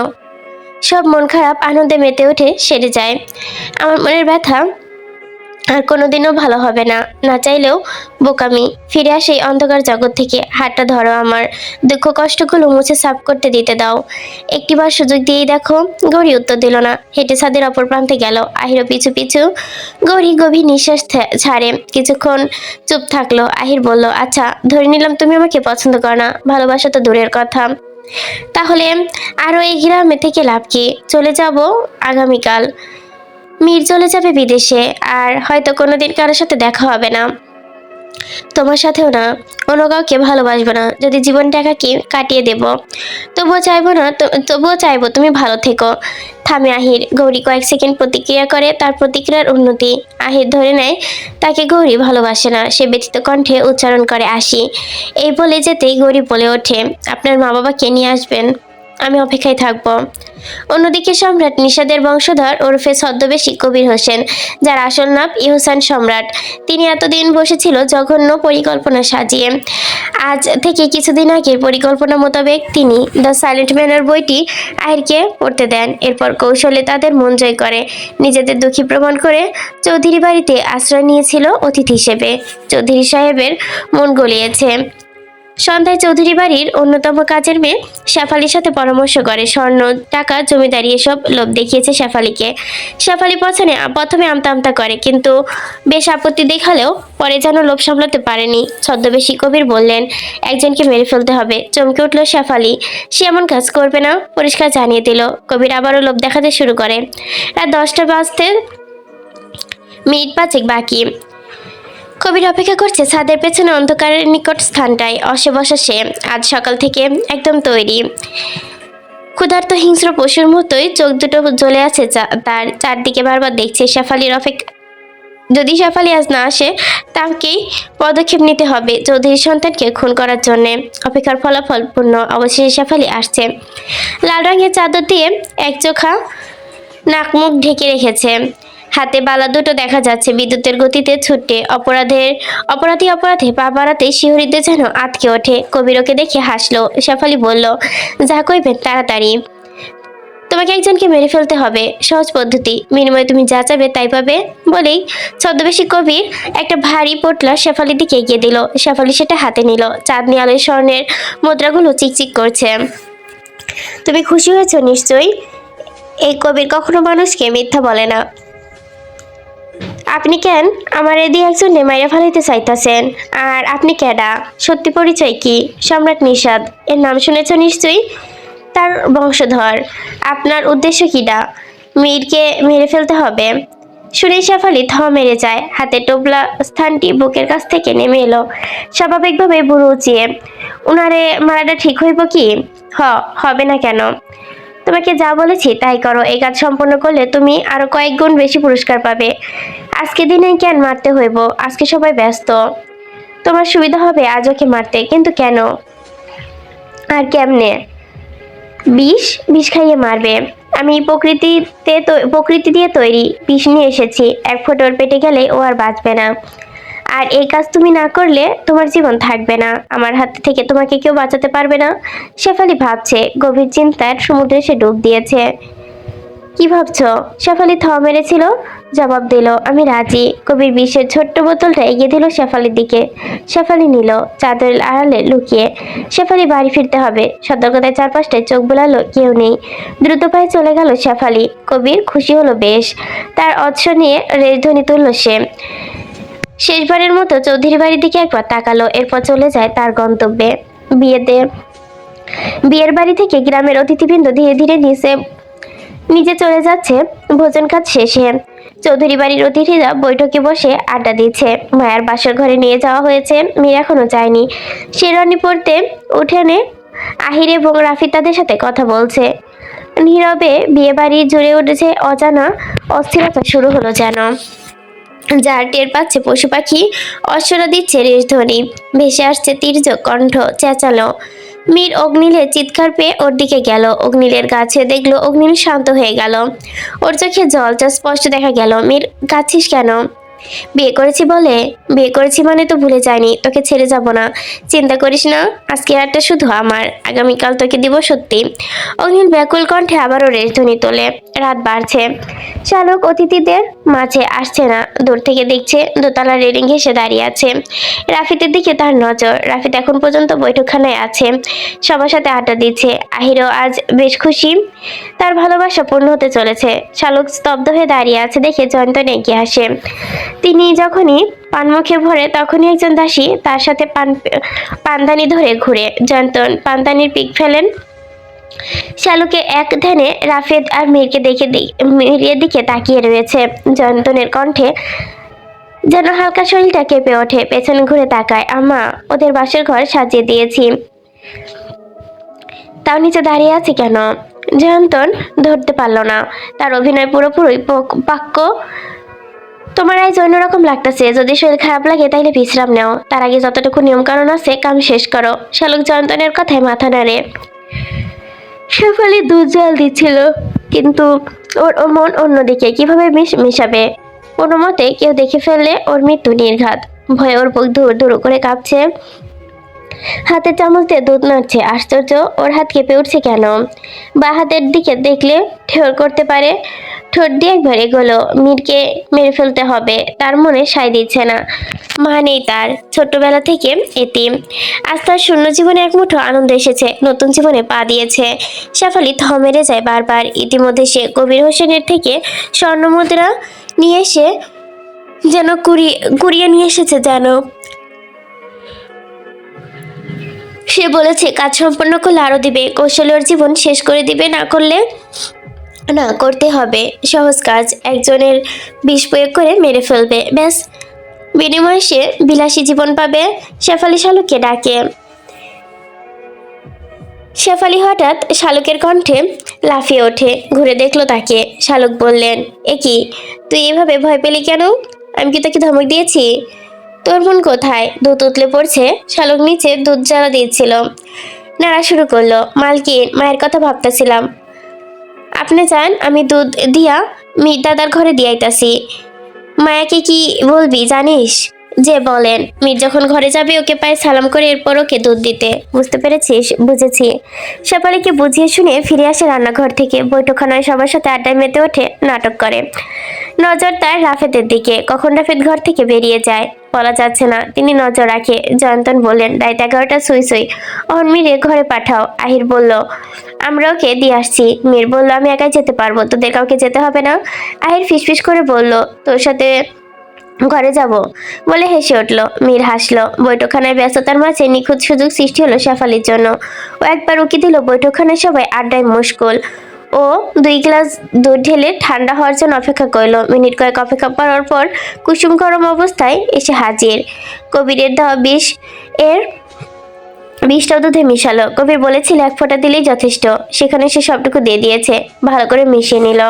সব মন খারাপ আনন্দে মেতে উঠে সেরে যায়। আমার মনের ব্যথা আর কোনোদিনও ভালো হবে না, না চাইলেও বোকামি। ফিরে আসে এই অন্ধকার জগৎ থেকে। হাতটা ধরো আমার, দুঃখ কষ্টগুলো মুছে সাফ করতে দিতে দাও। একটিবার সুযোগ দিয়েই দেখো। গৌরী উত্তর দিল না, হেঁটে ছাদের অপর প্রান্তে গেল। আহিরও পিছু পিছু। গৌরী গভীর নিঃশ্বাস ছাড়ে, কিছুক্ষণ চুপ থাকলো। আহির বলল, আচ্ছা ধরে নিলাম তুমি আমাকে পছন্দ করো না, ভালোবাসা তো দূরের কথা। তাহলে আরও এই গ্রামে থেকে লাভ কি? চলে যাব আগামীকাল। মীর চলে যাবে বিদেশে, আর হয়তো কোনোদিন কারোর সাথে দেখা হবে না, তোমার সাথেও না। অন্য কাউকে ভালোবাসবো না, যদি জীবনটা একাকী কাটিয়ে দেব। তবুও চাইবো না, তবুও চাইবো তুমি ভালো থেকো। থামে আহির। গৌরী কয়েক সেকেন্ড প্রতিক্রিয়া করে, তার প্রতিক্রিয়ার উন্নতি। আহির ধরে নেয় তাকে গৌরী ভালোবাসে না। সে ব্যথিত কণ্ঠে উচ্চারণ করে, আসি। এই বলে যেতেই গৌরী বলে ওঠে, আপনার মা বাবাকে নিয়ে আসবেন, আমি অপেক্ষায় থাকবো। অন্যদিকে সম্রাট নিষাদের বংশধর ওরফে ছদ্মবেশী কবির হোসেন, যার আসল নাম ইহসান সম্রাট, তিনি এতদিন বসেছিল জঘন্য পরিকল্পনা সাজিয়ে। আজ থেকে কিছুদিন আগের পরিকল্পনা মোতাবেক তিনি দ্য সাইলেন্ট ম্যানার বইটি আহিরকে পড়তে দেন। এরপর কৌশলে তাদের মন জয় করে, নিজেদের দুঃখী প্রমাণ করে চৌধুরী বাড়িতে আশ্রয় নিয়েছিল অতিথি হিসেবে। চৌধুরী সাহেবের মন গলিয়েছে। সন্ধ্যায় চৌধুরী বাড়ির অন্যতম কাজের মেয়ে শেফালির সাথে পরামর্শ করে। স্বর্ণ, টাকা, জমিদারি এসব লোভ দেখিয়েছে শেফালিকে। শেফালি প্রথমে আমতা আমতা করে, কিন্তু বেশ আপত্তি দেখালেও পরে যেন লোভ সামলাতে পারেনি। ছদ্মবেশী কবির বললেন, একজনকে মেরে ফেলতে হবে। চমকে উঠল শেফালি। সে এমন কাজ করবে না, পরিষ্কার জানিয়ে দিল। কবির আবারও লোভ দেখাতে শুরু করে। রাত 10টা বাজতে মিনিট 5 বাকি। কবির অপেক্ষা করছে ছাদের পেছনে অন্ধকারের নিকট স্থানটায়। অসে বসা সে, আজ সকাল থেকে একদম তৈরি। ক্ষুধার্ত হিংস্র পশুর মতোই চোখ দুটো জ্বলে আছে তার। চারদিকে বারবার দেখছে শেফালির অপেক্ষা। যদি শেফালি আজ না আসে, তাকেই পদক্ষেপ নিতে হবে চৌধুরীর সন্তানকে খুন করার জন্যে। অপেক্ষার ফলাফল পূর্ণ। অবশেষে শেফালি আসছে। লাল রঙের চাদর দিয়ে এক চোখা নাক মুখ ঢেকে রেখেছে। হাতে বালা দুটো দেখা যাচ্ছে বিদ্যুতের গতিতে ছুটে। অপরাধী পা বাড়াতেই শিহরিতে যেন আটকে ওঠে। কবির ওকে দেখে হাসলো। শেফালি বলল, যা কইবেন তাড়াতাড়ি। তোমাকে একজনকে মেরে ফেলতে হবে, সহজ পদ্ধতি, বিনিময়ে তুমি যা চাবে তাই পাবে। বলেই ছদ্মবেশী কবির একটা ভারী পোটলা শেফালির দিকে এগিয়ে দিল। শেফালি সেটা হাতে নিল। চাঁদনি আলোয় স্বর্ণের মুদ্রাগুলো চিকচিক করছে। তুমি খুশি হয়েছ নিশ্চয়ই। এই কবির কখনো মানুষকে মিথ্যা বলে না। আপনি কেন আমার এদি একজনে মাইরা ফালাইতে চাইতাছেন? আর আপনি কেডা? সত্যি পরিচয় কি? সম্রাট নিষাদ, এর নাম শুনেছ নিশ্চয়ই। তার বংশধর। আপনার উদ্দেশ্য কিডা? মীরকে মেরে ফেলতে হবে। শুনে শেফালি থ মেরে যায়। হাতে টোপলা স্থানটি বুকের কাছ থেকে নেমে এলো স্বাভাবিকভাবে বুড়ো উঁচিয়ে। উনারে মারাটা ঠিক হইব কি? হবে না কেন? তোমাকে যা বলেছি তাই করো। এই কাজ সম্পন্ন করলে তুমি আরো কয়েক গুণ বেশি পুরস্কার পাবে। আজকে দিনে কেন মারতে হইব? আজকে সবাই ব্যস্ত। তোমার সুবিধা হবে আজ ওকে মারতে, কিন্তু কেন আর কেমনে? বিষ বিষ খাইয়ে মারবে। আমি প্রকৃতি দিয়ে তৈরি বিষ নিয়ে এসেছি। এক ফোঁটা ওর পেটে গেলে ও আর বাঁচবে না। আর এই কাজ তুমি না করলে তোমার জীবন থাকবে না। আমার হাত থেকে তোমাকে কেউ বাঁচাতে পারবে না। শেফালি ভাবছে, গভীর চিন্তার সমুদ্রে সে ডুব দিয়েছে। কি ভাবছো? শেফালি থ মেরেছিল, জবাব দিল, আমি রাজি। কবির বিষের ছোট্ট বোতলটা এগিয়ে দিল শেফালির দিকে। শেফালি নিল, চাদরের আড়ালে লুকিয়ে। শেফালি বাড়ি ফিরতে হবে। সতর্কতায় চারপাশটায় চোখ বোলালো, কেউ নেই। দ্রুত পায়ে চলে গেল শেফালি। কবির খুশি হলো বেশ। তার অৎস নিয়ে রেশধ্বনি তুলল সে। শেষবারের মতো চৌধুরী বাড়ির দিকে একবার তাকালো, এরপর চলে যায় তার গন্তব্যে। বিয়ের বাড়ি থেকে গ্রামের অতিথিবৃন্দ ধীরে ধীরে নিজে চলে যাচ্ছে ভোজন কাজ শেষে। চৌধুরী বাড়ির অতিথিরা বৈঠকে বসে আড্ডা দিচ্ছে। মায়ার বাসর ঘরে নিয়ে যাওয়া হয়েছে, মীর এখনো যায়নি। শেরওয়ানি পরতে উঠোনে আহির এবং রাফি তাদের সাথে কথা বলছে। নীরবে বিয়ে বাড়ি জুড়ে উঠেছে অজানা অস্থিরতা শুরু হলো যেন। যার টের পাচ্ছে পশু পাখি অশ্বরা দিচ্ছে রেশধ্বনি। ভেসে আসছে তীর্যক কণ্ঠ, চেঁচালো। মীর অগ্নিলের চিৎকার পেয়ে ওর দিকে গেল। অগ্নিলের কাছে দেখলো অগ্নিল শান্ত হয়ে গেল। ওর চোখে জল যা স্পষ্ট দেখা গেল। মীর, কাঁদছিস কেন? বিয়ে করেছি বলে? বিয়ে করেছি মানে তো ভুলে যায়নি, তোকে ছেড়ে যাব না। চিন্তা করিস না, আজকে রাতটা শুধু আমার, আগামীকাল তোকে দিব সত্যি। অগ্নিল ব্যাকুল কণ্ঠে আবারও রেশধ্বনি তোলে। রাত বাড়ছে। চালক অতিথিদের মাঝে আসছে না। দূর থেকে দেখছে দোতলা রেলিং ঘেঁষে দাঁড়িয়ে আছে। রাফিদের দিকে তার নজর। রাফিদ এখন পর্যন্ত বৈঠকখানায় আছে, সবার সাথে আড্ডা দিচ্ছে। আহিরও আজ বেশ খুশি, তার ভালোবাসা পূর্ণ হতে চলেছে। শালুক স্তব্ধ হয়ে দাঁড়িয়ে আছে দেখে জয়ন্তন এগিয়ে আসে। তিনি যখনই পান মুখে ভরে তখনই একজন দাসী তার সাথে পানদানি ধরে ঘুরে। জয়ন্তন পানদানির পিক ফেলেন। শালুকে এক ধ্যানে রাফেদ আর মীরের দিকে তাকিয়ে রয়েছে। জয়ন্তনের কণ্ঠে যেন হালকা শরীরটা কেঁপে ওঠে। পেছনে ঘুরে তাকায়। আম্মা, ওদের বাসের ঘর সাজিয়ে দিয়েছি, তাও নিচে দাঁড়িয়ে আছে কেন? জয়ন্তন ধরতে পারল না, তার অভিনয় পুরোপুরি পাক্য। তোমার আজ অন্যরকম লাগতেছে। যদি শরীর খারাপ লাগে তাইলে বিশ্রাম নাও, তার আগে যতটুকু নিয়ম কানুন আছে কাম শেষ করো। শালুক জয়ন্তনের কথায় মাথা নাড়ে। শেফালি দুধ জল দিচ্ছিল, কিন্তু ওর মন অন্যদিকে। কিভাবে মিশাবে? কোনো মতে কেউ দেখে ফেললে ওর মৃত্যু নির্ঘাত। ভয়ে ওর বুক ধুর ধুর করে কাঁপছে। হাতে চামচ দিয়ে দুধ নাড়ছে। আশ্চর্য, ওর হাত কেঁপে উঠছে কেন? বা হাতের দিকে দেখলে ঠের করতে পারে। ঠোঁট দিয়ে একবার এগোলো। মীরকে মেরে ফেলতে হবে, তার মনে সায় দিচ্ছে না। মা নেই তার, ছোট্টবেলা থেকে এতিম। আজ তার শূন্য জীবনে এক মুঠো আনন্দ এসেছে, নতুন জীবনে পা দিয়েছে। শেফালি থ মেরে যায় বারবার। ইতিমধ্যে সে কবির হোসেনের থেকে স্বর্ণমুদ্রা নিয়ে এসে যেন কুড়িয়ে নিয়ে এসেছে যেন। সে বলেছে কাজ সম্পন্ন করলে আরো দিবে, কৌশলে ওর জীবন শেষ করে দিবে। না করতে হবে সহজ কাজ, একজনের বিষ প্রয়োগ করে মেরে ফেলবে, ব্যাস। বিনিময়ে সে বিলাসী জীবন পাবে। শেফালি শালুককে ডাকে। শেফালি হঠাৎ শালুকের কণ্ঠে লাফিয়ে ওঠে, ঘুরে দেখলো তাকে। শালুক বললেন, এ কি, তুই এভাবে ভয় পেলি কেন? আমি কি তোকে ধমক দিয়েছি? তোর মন কোথায়? দুধ উতলে পড়ছে। শালুক নিচে দুধ জ্বালা দিয়েছিল, নাড়া শুরু করলো। মালকিন, মায়ের কথা ভাবতেছিলাম। আপনি চান আমি দুধ দিয়া মীর দাদার ঘরে দিয়াইতাছি। মায়াকে কি বলবি জানিস? যে বলেন, মীর যখন ঘরে যাবে ওকে পায়ে সালাম করে এরপর ওকে দুধ দিতে। বুঝতে পেরেছিস? বুঝেছি। শেফালিকে বুঝিয়ে শুনে ফিরে আসে রান্নাঘর থেকে। বৈঠকখানায় সবার সাথে আড্ডায় মেতে ওঠে, নাটক করে। নজর তার রাফেদের দিকে। কখন রাফেদ ঘর থেকে বেরিয়ে যায় বলা যাচ্ছে না, তিনি নজর রাখে। জয়ন্তন বললেন, রাত 11টা সুই সুই, অহন মীরে ঘরে পাঠাও। আহির বলল, আমরা ওকে দিয়ে আসছি। মীর বলল, আমি একাই যেতে পারবো, তোদের কাউকে যেতে হবে না। আহির ফিসফিস করে বলল, তোর সাথে ঘরে যাব বলে হেসে উঠল। মীর হাসলো। বৈঠকখানায় ব্যস্ততার মাঝে নিখুঁত সুযোগ সৃষ্টি হলো শেফালির জন্য। ও একবার উকি দিল বৈঠকখানায়, সবাই আড্ডায় মুশকুল। ও 2 গ্লাস দুধ ঢেলে ঠান্ডা হওয়ার জন্য অপেক্ষা করলো। মিনিট কয়েক অপেক্ষা করার পর কুসুম গরম অবস্থায় এসে হাজির। কবিরের দেওয়া এর বিষটা দুধে মিশালো। কবির বলেছিল 1 ফোঁটা দিলেই যথেষ্ট, সেখানে সে সবটুকু দিয়ে দিয়েছে। ভালো করে মিশিয়ে নিল।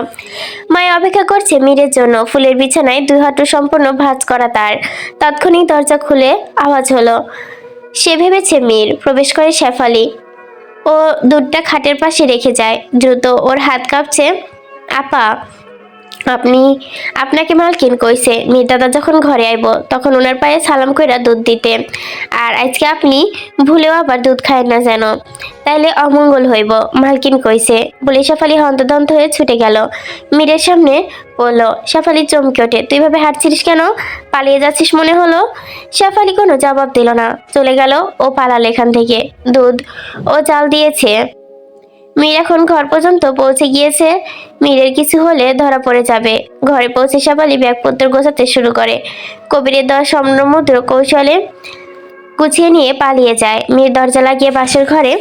মায়া অপেক্ষা করছে মীরের জন্য। ফুলের বিছানায় 2 হাঁটু সম্পূর্ণ ভাঁজ করা তার। তাৎক্ষণিক দরজা খুলে আওয়াজ হলো। সে ভেবেছে মীর। প্রবেশ করে শেফালি। ও দুধটা খাটের পাশে রেখে যায়। দ্রুত, ওর হাত কাঁপছে। আপা, আপনাকে মালকিন কইছে মীর দাদা যখন ঘরে আইব তখন ওনার পায়ে সালাম কইরা দুধ দিতে। আর আজকে আপনি ভুলেও আবার দুধ খায় না যেন, তাইলে অমঙ্গল হইব, মালকিন কইছে বলে শেফালি হন্তদন্ত হয়ে ছুটে গেল। মীরের সামনে বলল। শেফালি চমকে ওঠে। তুই ভাবে হাঁটছিস কেন? পালিয়ে যাচ্ছিস মনে হলো। শেফালি কোনো জবাব দিল না, চলে গেল। ও পালাল এখান থেকে। দুধ ও জাল দিয়েছে। মীর এখন ঘর পর্যন্ত পৌঁছে গিয়েছে। মীরের কিছু হলে ধরা পড়ে যাবে। ঘরে পৌঁছে শেফালি ব্যাগপত্র গোছাতে শুরু করে। কবিরের দেওয়া স্বর্ণমুদ্র কৌশলে গুছিয়ে নিয়ে পালিয়ে যায়। মীর দরজা লাগিয়ে পাশের ঘরে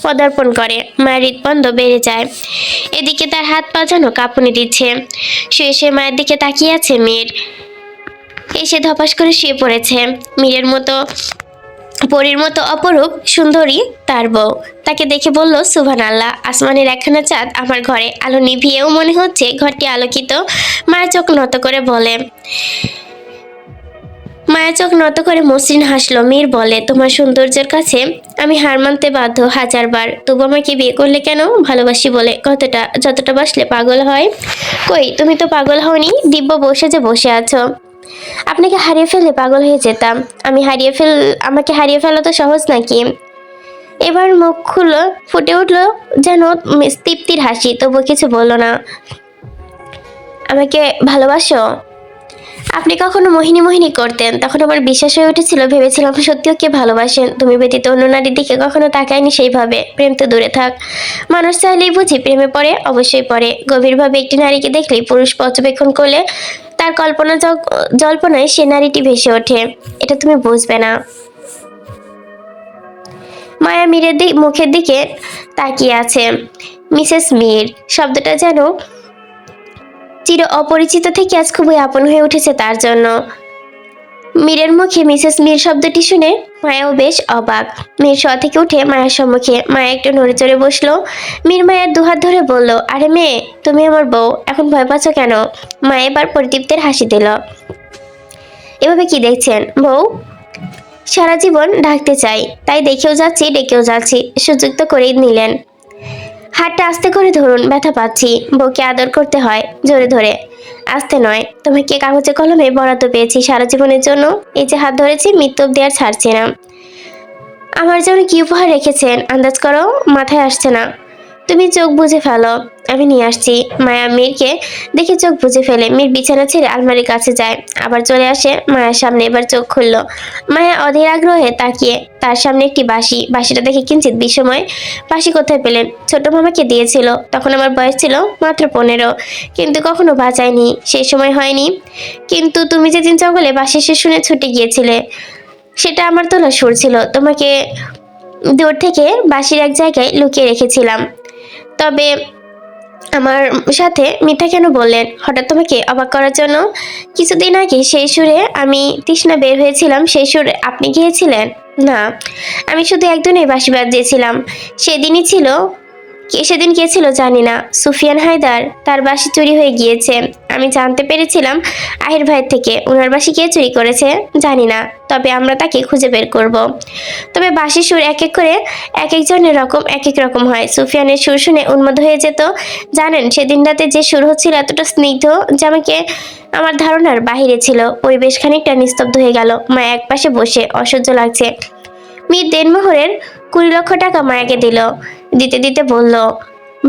পদার্পণ করে। মায়ের হৃদস্পন্দ বেড়ে যায়। এদিকে তার হাত পা যেন কাঁপুনি দিচ্ছে। শুয়ে শুয়ে মায়ের দিকে তাকিয়ে আছে মীর। এসে ধপাস করে শুয়ে পড়েছে। মীরের মতো পরীর মতো অপরূপ সুন্দরী তার বউ। তাকে দেখে বলল, সুবহানাল্লাহ, আসমানের একখানা চাঁদ আমার ঘরে। আলো নিভিয়েও মনে হচ্ছে ঘরটি আলোকিত। মায়ের চোখ নত করে বলে মায়ের চোখ নত করে মসৃণ হাসলো। মীর বলে, তোমার সৌন্দর্যের কাছে আমি হার মানতে বাধ্য 1000 বার। তবু আমাকে বিয়ে করলে কেন? ভালোবাসি বলে। যতটা বাসলে পাগল হয়? কই, তুমি তো পাগল হওনি, দিব্য বসে যে বসে আছো। আপনাকে হারিয়ে ফেললে পাগল হয়ে যেতাম। আমাকে হারিয়ে ফেলা তো সহজ নাকি? এবার মুখ খুললো, ফুটে উঠলো যেন তৃপ্তির হাসি। তবু কিছু বললো না। আমাকে ভালোবাসো? আপনি কখনো মোহিনী মোহিনী করতেন, তখন আমার বিশ্বাস হয়ে উঠেছিল। ভেবেছিলাম সত্যি ওকে ভালোবাসেন। তুমি ব্যতীত অন্য নারীর দিকে কখনো তাকায়নি সেইভাবে। প্রেম তো দূরে থাক, মানুষ চাইলেই বুঝি প্রেমে পড়ে। অবশ্যই পড়ে। গভীরভাবে একটি নারীকে দেখলেই পুরুষ পর্যবেক্ষণ করলে তার জল্পনায় সে নারীটি ভেসে ওঠে। এটা তুমি বুঝবে না। মায়া মীরের মুখের দিকে তাকিয়ে আছে। মিসেস মীর শব্দটা যেন চির অপরিচিত থেকে আজ খুবই আপন হয়ে উঠেছে তার জন্য। মীরের মুখে মিসেস মীর শব্দটি শুনে মায়াও বেশ অবাক। মীর শোয়া থেকে উঠে মায়ের সম্মুখে। মায়া একটু নড়ে চড়ে বসলো। মীর মায়ের 2 হাত ধরে বলল, আরে মেয়ে, তুমি আমার বউ, এখন ভয় পাচ্ছ কেন? মায়া এবার পরিতৃপ্তের হাসি দিল। এভাবে কি দেখছেন বউ? সারা জীবন ডাকতে চাই, তাই ডেকেও যাচ্ছি, সুযোগ তো করেই নিলেন। হাতটা আস্তে করে ধরুন, ব্যথা পাচ্ছি। বউকে আদর করতে হয় জোরে ধরে, আস্তে নয়। তোমাকে কাগজে কলমে বরাদ্দ পেয়েছি সারা জীবনের জন্য। এই যে হাত ধরেছি, মৃত্যু অব্দি আর ছাড়ছি না। আমার জন্য কি উপহার রেখেছেন আন্দাজ করো, মাথায় আসছে না। তুমি চোখ বুজে ফেলো, আমি নিয়ে আসছি। মায়া মীরকে দেখে চোখ বুজে ফেলে। মীর বিছানা ছেড়ে আলমারির কাছে যায়, আবার চলে আসে মায়ের সামনে। এবার চোখ খুললো। মায়া অধীর আগ্রহে তাকিয়ে তার সামনে একটি বাঁশিটা দেখে কিঞ্চিত বিস্ময়। বাঁশি কোথায় পেলেন? ছোট মামাকে দিয়েছিল, তখন আমার বয়স ছিল মাত্র 15। কিন্তু কখনো বাঁচায়নি, সেই সময় হয়নি। কিন্তু তুমি যেদিন জঙ্গলে বাঁশি সুর শুনে ছুটে গিয়েছিলে, সেটা আমার তোলা সুর ছিল। তোমাকে দূর থেকে বাঁশির এক জায়গায় লুকিয়ে রেখেছিলাম। তবে আমার সাথে মিথ্যা কেন বললেন হঠাৎ তোমাকে অবাক করার জন্য? কিছুদিন আগে সেই সুরে আমি তৃষ্ণা বের হয়েছিলাম, সেই সুরে আপনি গিয়েছিলেন? না, আমি শুধু একদিনই বাঁশি বাজিয়েছিলাম। সেদিন কে ছিল জানি না। সুফিয়ান হায়দার, তার বাঁশি চুরি হয়ে গিয়েছে। আমি জানতে পেরেছিলাম আহির ভাইয়ের থেকে। ওনার বাঁশি কে চুরি করেছে জানি না, তবে আমরা তাকে খুঁজে বের করব। তবে বাঁশির সুর এক এক করে এক একজনের এক এক রকম হয়। সুফিয়ানের সুর শুনে উন্মাদ হয়ে যেত। জানেন, সেদিন রাতে যে সুর হচ্ছিল এতটা স্নিগ্ধ যে আমার ধারণার বাহিরে ছিল। পরিবেশ খানিকটা নিস্তব্ধ হয়ে গেল। মা এক পাশে বসে, অসহ্য লাগছে। মীর দেনমোহরের 20 লক্ষ টাকা মায়াকে দিতে দিতে বলল,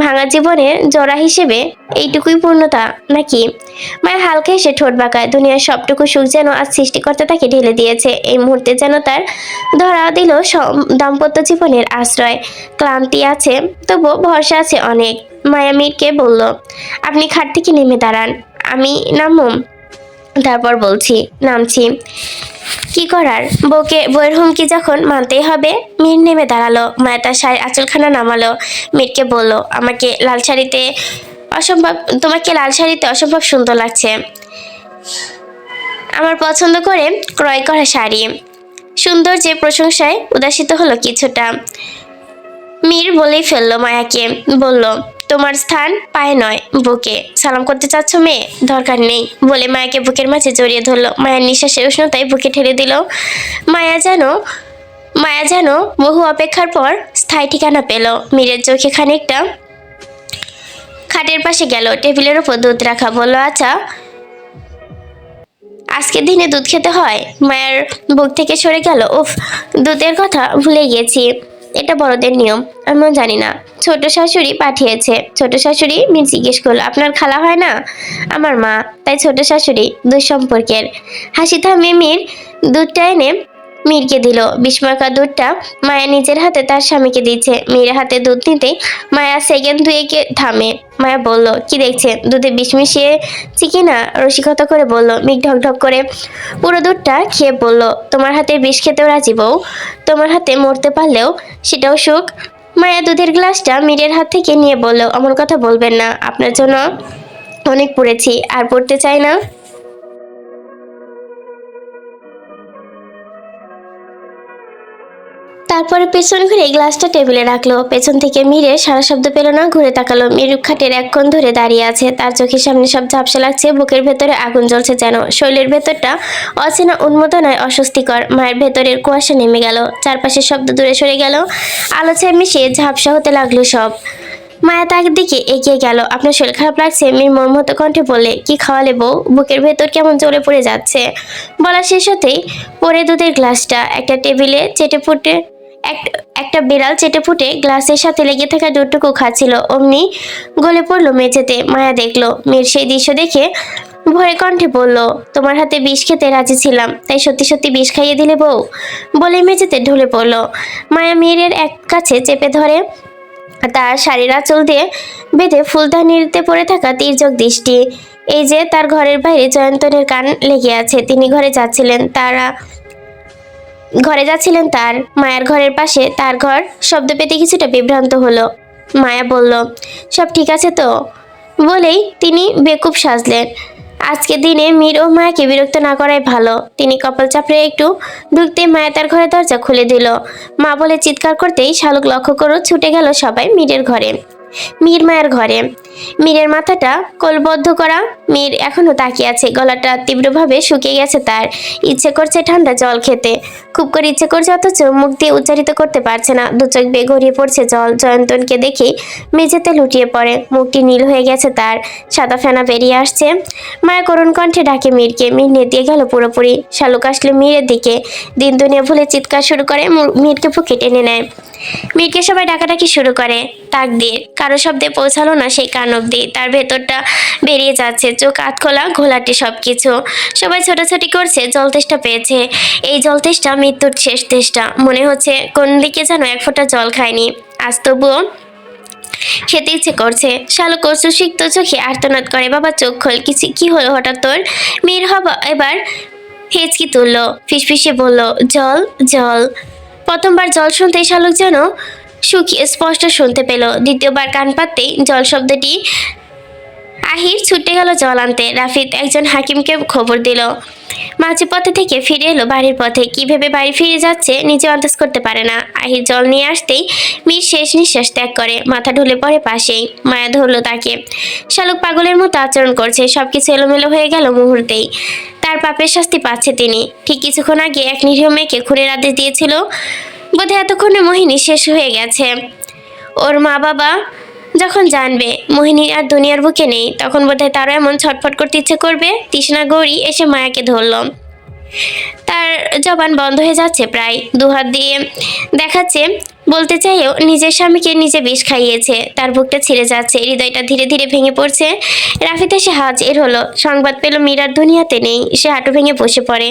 ভাঙা জীবনের জোড়া হিসেবে এইটুকুই পূর্ণতা নাকি? মায়া হালকা এসে ঠোঁট বাঁকায়। দুনিয়ার সবটুকু সুখ যেন আজ সৃষ্টিকর্তা তাকে ঢেলে দিয়েছে। এই মুহূর্তে যেন তার ধরা দিল দাম্পত্য জীবনের আশ্রয়। ক্লান্তি আছে, তবু ভরসা আছে অনেক। মায়া মীরকে বলল, আপনি খাট থেকে নেমে দাঁড়ান। আমি নামুম? তারপর বলছি, নামছি। কি করার, বউয়ের হুমকি যখন মানতেই হবে। মীর নেমে দাঁড়ালো। মায়া তার শাড়ির আঁচলখানা নামালো। মীরকে বলল, তোমাকে লাল শাড়িতে অসম্ভব সুন্দর লাগছে। আমার পছন্দ করে ক্রয় করা শাড়ি। সৌন্দর্যে প্রশংসায় উদাসিত হলো কিছুটা। মীর বলেই ফেললো মায়াকে, বলল, তোমার স্থান পায়ে নয়, বুকে। সালাম করতে চাচ্ছ মেয়ে? দরকার নেই, বলে মায়াকে বুকের মাঝে জড়িয়ে ধরলো। মায়ের নিঃশ্বাসের উষ্ণতায় বুকে ঠেলে দিল। মায়া যেন মায়া যেন বহু অপেক্ষার পর স্থায়ী ঠিকানা পেল। মীরের চোখে খানিকটা খাটের পাশে গেল। টেবিলের উপর দুধ রাখা। বলল, আচ্ছা, আজকে দিনে দুধ খেতে হয়? মায়ের বুক থেকে সরে গেল। উফ, দুধের কথা ভুলে গেছি। এটা বড়দের নিয়ম, আমিও জানি না। ছোট শাশুড়ি পাঠিয়েছে। ছোট শাশুড়ি? মীর জিজ্ঞেস করলো, আপনার খালা হয় না? আমার মা, তাই ছোট শাশুড়ি। দুই সম্পর্কের। হাসি থামিয়ে মীর দুধটা এনে মীরকে দিল। বিস্ময়কর দুধটা মায়া নিজের হাতে তার স্বামীকে দিচ্ছে। মীর হাতে দুধ নিতেই মায়া সেকেন্ড দুয়েকে থামে। মায়া বলল, কি দেখছেন, দুধে বিষ মিশিয়েছি কিনা? রসিকতা করে বলল। মীর ঢকঢক করে পুরো দুধটা খেয়ে বলল, তোমার হাতে বিষ খেতেও রাজি বউ। তোমার হাতে মরতে পারলেও সেটাও সুখ। মায়া দুধের গ্লাসটা মীরের হাত থেকে নিয়ে বলল, অমন কথা বলবেন না, আপনার জন্য অনেক পড়েছি, আর পড়তে চাই না। তারপরে পেছন ঘুরে গ্লাসটা টেবিলে রাখলো। পেছন থেকে মীরের সারা শব্দ পেল না। ঘুরে তাকালো। মীর খাটের এক কোণ ধরে দাঁড়িয়ে আছে। তার চোখের সামনে সব ঝাপসা লাগছে। বুকের ভেতরে আগুন জ্বলছে যেন। শরীরের ভেতরটা অচেনা উন্মোদনায় অস্বস্তিকর। মায়ের ভেতরের কুয়াশা নেমে গেল। চারপাশের শব্দ দূরে সরে গেল। আলো ছায়া মিশিয়ে ঝাপসা হতে লাগলো সব। মায়া তার দিকে এগিয়ে গেল। আপনার শরীর খারাপ লাগছে? মীর মর্মহত কণ্ঠে বলে, কি খাওয়ালে বউ? বুকের ভেতর কেমন জ্বলে পড়ে যাচ্ছে। বলা শেষ হতেই পরে দুধের গ্লাসটা একটা টেবিলে একটা বিড়াল চেটে ফুটে গ্লাসের সাথে লেগে থাকা দুধটুকু খাচ্ছিল। অমনি গলে পড়লো মেঝেতে। মায়া দেখলো। মীর সেই দৃশ্য দেখে ভয়ে কণ্ঠে বলল, তোমার হাতে বিষ খেতে রাজি ছিলাম, তাই সত্যি সত্যি বিষ খাইয়ে দিলে বউ? বলে মেঝেতে ঢলে পড়লো। মায়া মীরের এক কাছে চেপে ধরে তার শাড়ির আঁচল দিয়ে বেঁধে ফুলদানিতে পড়ে থাকা তির্যক দৃষ্টি। এই যে তার ঘরের বাইরে জয়ন্তনের কান লেগে আছে। তিনি ঘরে যাচ্ছিলেন তার মায়ের ঘরের পাশে তার ঘর। শব্দ পেতে কিছুটা বিভ্রান্ত হলো। মায়া বলল, সব ঠিক আছে তো? বলেই তিনি বেকুব সাজলেন। আজকে দিনে মীর ও মায়াকে বিরক্ত না করাই ভালো। তিনি কপাল চাপড়ে একটু ঢুকতেই মায়া তার ঘরের দরজা খুলে দিল। মা বলে চিৎকার করতেই শালুক লক্ষ্য করে ছুটে গেল সবাই মীরের ঘরে। মীর মায়ের ঘরে। মীরের মাথাটা কোলবদ্ধ করা। মীর এখনো তাকিয়ে আছে। গলাটা তীব্রভাবে শুকিয়ে গেছে তার। ইচ্ছে করছে ঠান্ডা জল খেতে, খুব করে ইচ্ছে করছে, অথচ মুখ দিয়ে উচ্চারিত করতে পারছে না। দু চোখ বেয়ে গড়িয়ে পড়ছে জল। জয়ন্তনকে দেখেই মেঝেতে লুটিয়ে পড়ে। মুখটি নীল হয়ে গেছে তার, সাদা ফেনা বেরিয়ে আসছে। মায়া করুণ কণ্ঠে ডাকে মীরকে। মীর নেতিয়ে গেল পুরোপুরি। শালুক আসলে মীরের দিকে। দিন দুনিয়া ভুলে চিৎকার শুরু করে। মীরকে বুকে টেনে নেয়। মীরকে সবাই ডাকাডাকি শুরু করে। তাক দিয়ে কারো শব্দে পৌঁছালো না সেই কান অব্দি। তার ভেতরটা বেরিয়ে যাচ্ছে। চোখ আধখোলা, ঘোলাটে সবকিছু। সবাই ছোটাছুটি করছে। জল তেষ্টা পেয়েছে। এই জল তেষ্টা মৃত্যুর শেষ তেষ্টা। মনে হচ্ছে কোন দিকে যেন এক ফোঁটা জল খায়নি আজ, তবুও খেতে ইচ্ছে করছে। শালুক অশ্রুসিক্ত চোখে আর্তনাদ করে, বাবা চোখ খোল, কি হলো হঠাৎ তোর? মীর হবা এবার হেঁচকি তুললো। ফিসফিসে বলল, জল জল। প্রথমবার জল শুনতেই শালুক যেন সুখী স্পষ্ট শুনতে পেল। দ্বিতীয়বার কান পাততেই জল শব্দটি। আহির ছুটে গেল জল আনতে। রাফিদ একজন হাকিমকে খবর দিল। মাঝে পথে থেকে ফিরে এলো বাড়ির পথে। কি ভেবে বাড়ি ফিরে যাচ্ছে নিজে আন্দাজ করতে পারে না। আহির জল নিয়ে আসতেই মীর শেষ নিঃশ্বাস ত্যাগ করে। মাথা ঢলে পড়ে পাশেই। মায়া ধরলো তাকে। শালুক পাগলের মতো আচরণ করছে। সবকিছু এলোমেলো হয়ে গেল মুহূর্তেই। তার পাপের শাস্তি পাচ্ছে তিনি। ঠিক কিছুক্ষণ আগে এক নিরীহ মেয়েকে খুনের আদেশ দিয়েছিল। বোধহয় এতক্ষণে মোহিনী শেষ হয়ে গেছে। ওর মা বাবা যখন জানবে মোহিনী আর দুনিয়ার বুকে নেই, তখন বোধহয় তারও এমন ছটফট করতে ইচ্ছে করবে। তৃষ্ণা গৌরী এসে মায়াকে ধরল। তার জবান বন্ধ হয়ে যাচ্ছে প্রায়। দুহাত দিয়ে দেখাচ্ছে, বলতে চাইও নিজের স্বামীকে নিজে বিষ খাইয়েছে। তার বুকটা ছিঁড়ে যাচ্ছে, হৃদয়টা ধীরে ধীরে ভেঙে পড়ছে। রাফিদ এসে হাজির হলো। সংবাদ পেল মীর আর দুনিয়াতে নেই। সে হাঁটু ভেঙে বসে পড়ে।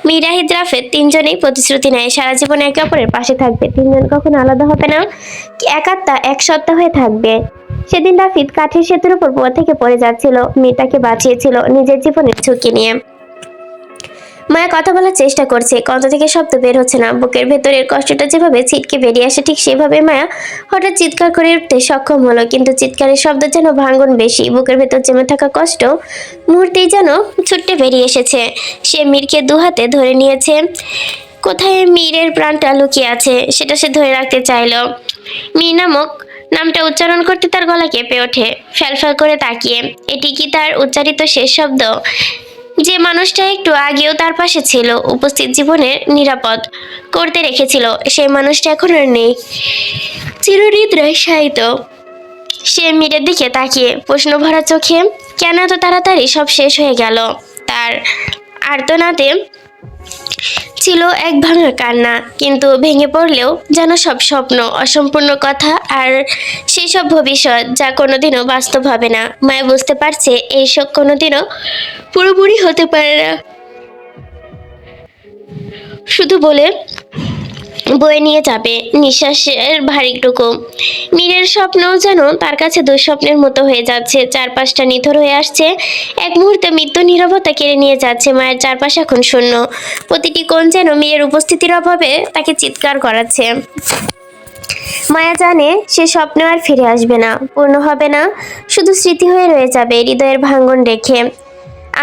মীর, আহিদ, রাফিদ তিনজনেই প্রতিশ্রুতি নেয় সারা জীবন একে অপরের পাশে থাকবে। তিনজন কখনো আলাদা হবে না। এক আত্মা এক সত্তা হয়ে থাকবে। সেদিন রাফিদ কাঠের সেতুর উপর কুয়া থেকে পড়ে যাচ্ছিল। মীর তাকে বাঁচিয়েছিল নিজের জীবনের ঝুঁকি নিয়ে। মায়া কথা বলার চেষ্টা করছে, কণ্ঠ থেকে শব্দ বের হচ্ছে না। বুকের ভেতরের কষ্টটা যেভাবে ছিটকে বেরিয়ে আসে ঠিক সেভাবে মায়া হঠাৎ চিৎকার করে উঠতে সক্ষম হলো, কিন্তু চিৎকারের শব্দ যেন ভাঙন বেশি। বুকের ভেতর জমে থাকা কষ্ট মুহূর্তেই যেন ছুটে বেরিয়ে এসেছে। সে মীরকে দু হাতে ধরে নিয়েছে। কোথায় মীরের প্রাণটা লুকিয়ে আছে সেটা সে ধরে রাখতে চাইল। মীর নামক নামটা উচ্চারণ করতে তার গলা কেঁপে ওঠে। ফ্যালফ্যাল করে তাকিয়ে, এটি কি তার উচ্চারিত শেষ শব্দ? যে মানুষটা একটু আগেও তার পাশে ছিল, উপস্থিত জীবনের নিরাপদ করতে রেখেছিল, সেই মানুষটা এখন আর নেই, চিরনিদ্রায় শায়িত। সে মীরের দিকে তাকিয়ে প্রশ্ন ভরা চোখে, কেন এত তাড়াতাড়ি সব শেষ হয়ে গেল? তার আর্তনাদে ছিল এক ভাঙা কান্না, কিন্তু ভেঙে পড়লেও যেন সব স্বপ্ন, অসম্পূর্ণ কথা আর সেই সব ভবিষ্যৎ যা কোনোদিনও বাস্তব হবে না। মায়া বুঝতে পারছে এই সব কোনোদিনও পুরোপুরি হতে পারে না, শুধু বলে বয়ে নিয়ে যাবে নিঃশ্বাসের ভারীটুকু। মীরের স্বপ্নও যেন তার কাছে দুঃস্বপ্নের মতো হয়ে যাচ্ছে। চারপাশটা নিথর হয়ে আসছে, এক মুহূর্তে মৃত্যু নীরবতা কেড়ে নিয়ে যাচ্ছে। মায়ের চারপাশ এখন শূন্য, প্রতিটি কোণ যেন মীরের উপস্থিতির অভাবে তাকে চিৎকার করাচ্ছে। মায়া জানে সে স্বপ্ন আর ফিরে আসবে না, পূর্ণ হবে না, শুধু স্মৃতি হয়ে রয়ে যাবে হৃদয়ের ভাঙন রেখে।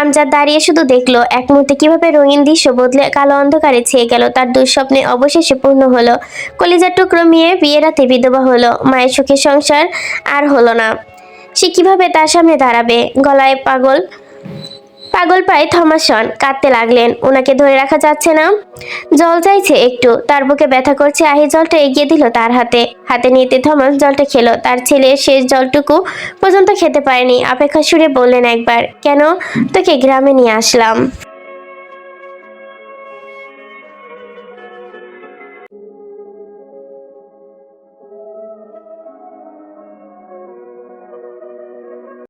আমজাদ দাঁড়িয়ে শুধু দেখলো এক মুহূর্তে কিভাবে রঙিন দৃশ্য বদলে কালো অন্ধকারে ছেয়ে গেল। তার দুঃস্বপ্নে অবশেষে পূর্ণ হলো। কলিজার টুকরো মেয়ে বিয়ে রাতে বিধবা হলো, মায়ের সুখের সংসার আর হলো না। সে কিভাবে তার সামনে দাঁড়াবে? গলায় পাগল পায় থমাসন কাঁদতে লাগলেন। ওনাকে ধরে রাখা যাচ্ছে না, জল চাইছে একটু, তার বুকে ব্যথা করছে। আহি জলটা এগিয়ে দিল তার হাতে নিতে থমাস জলটা খেলো। তার ছেলে শেষ জলটুকু পর্যন্ত খেতে পারেনি। অপেক্ষা সুরে বললেন একবার, কেন তোকে গ্রামে নিয়ে আসলাম।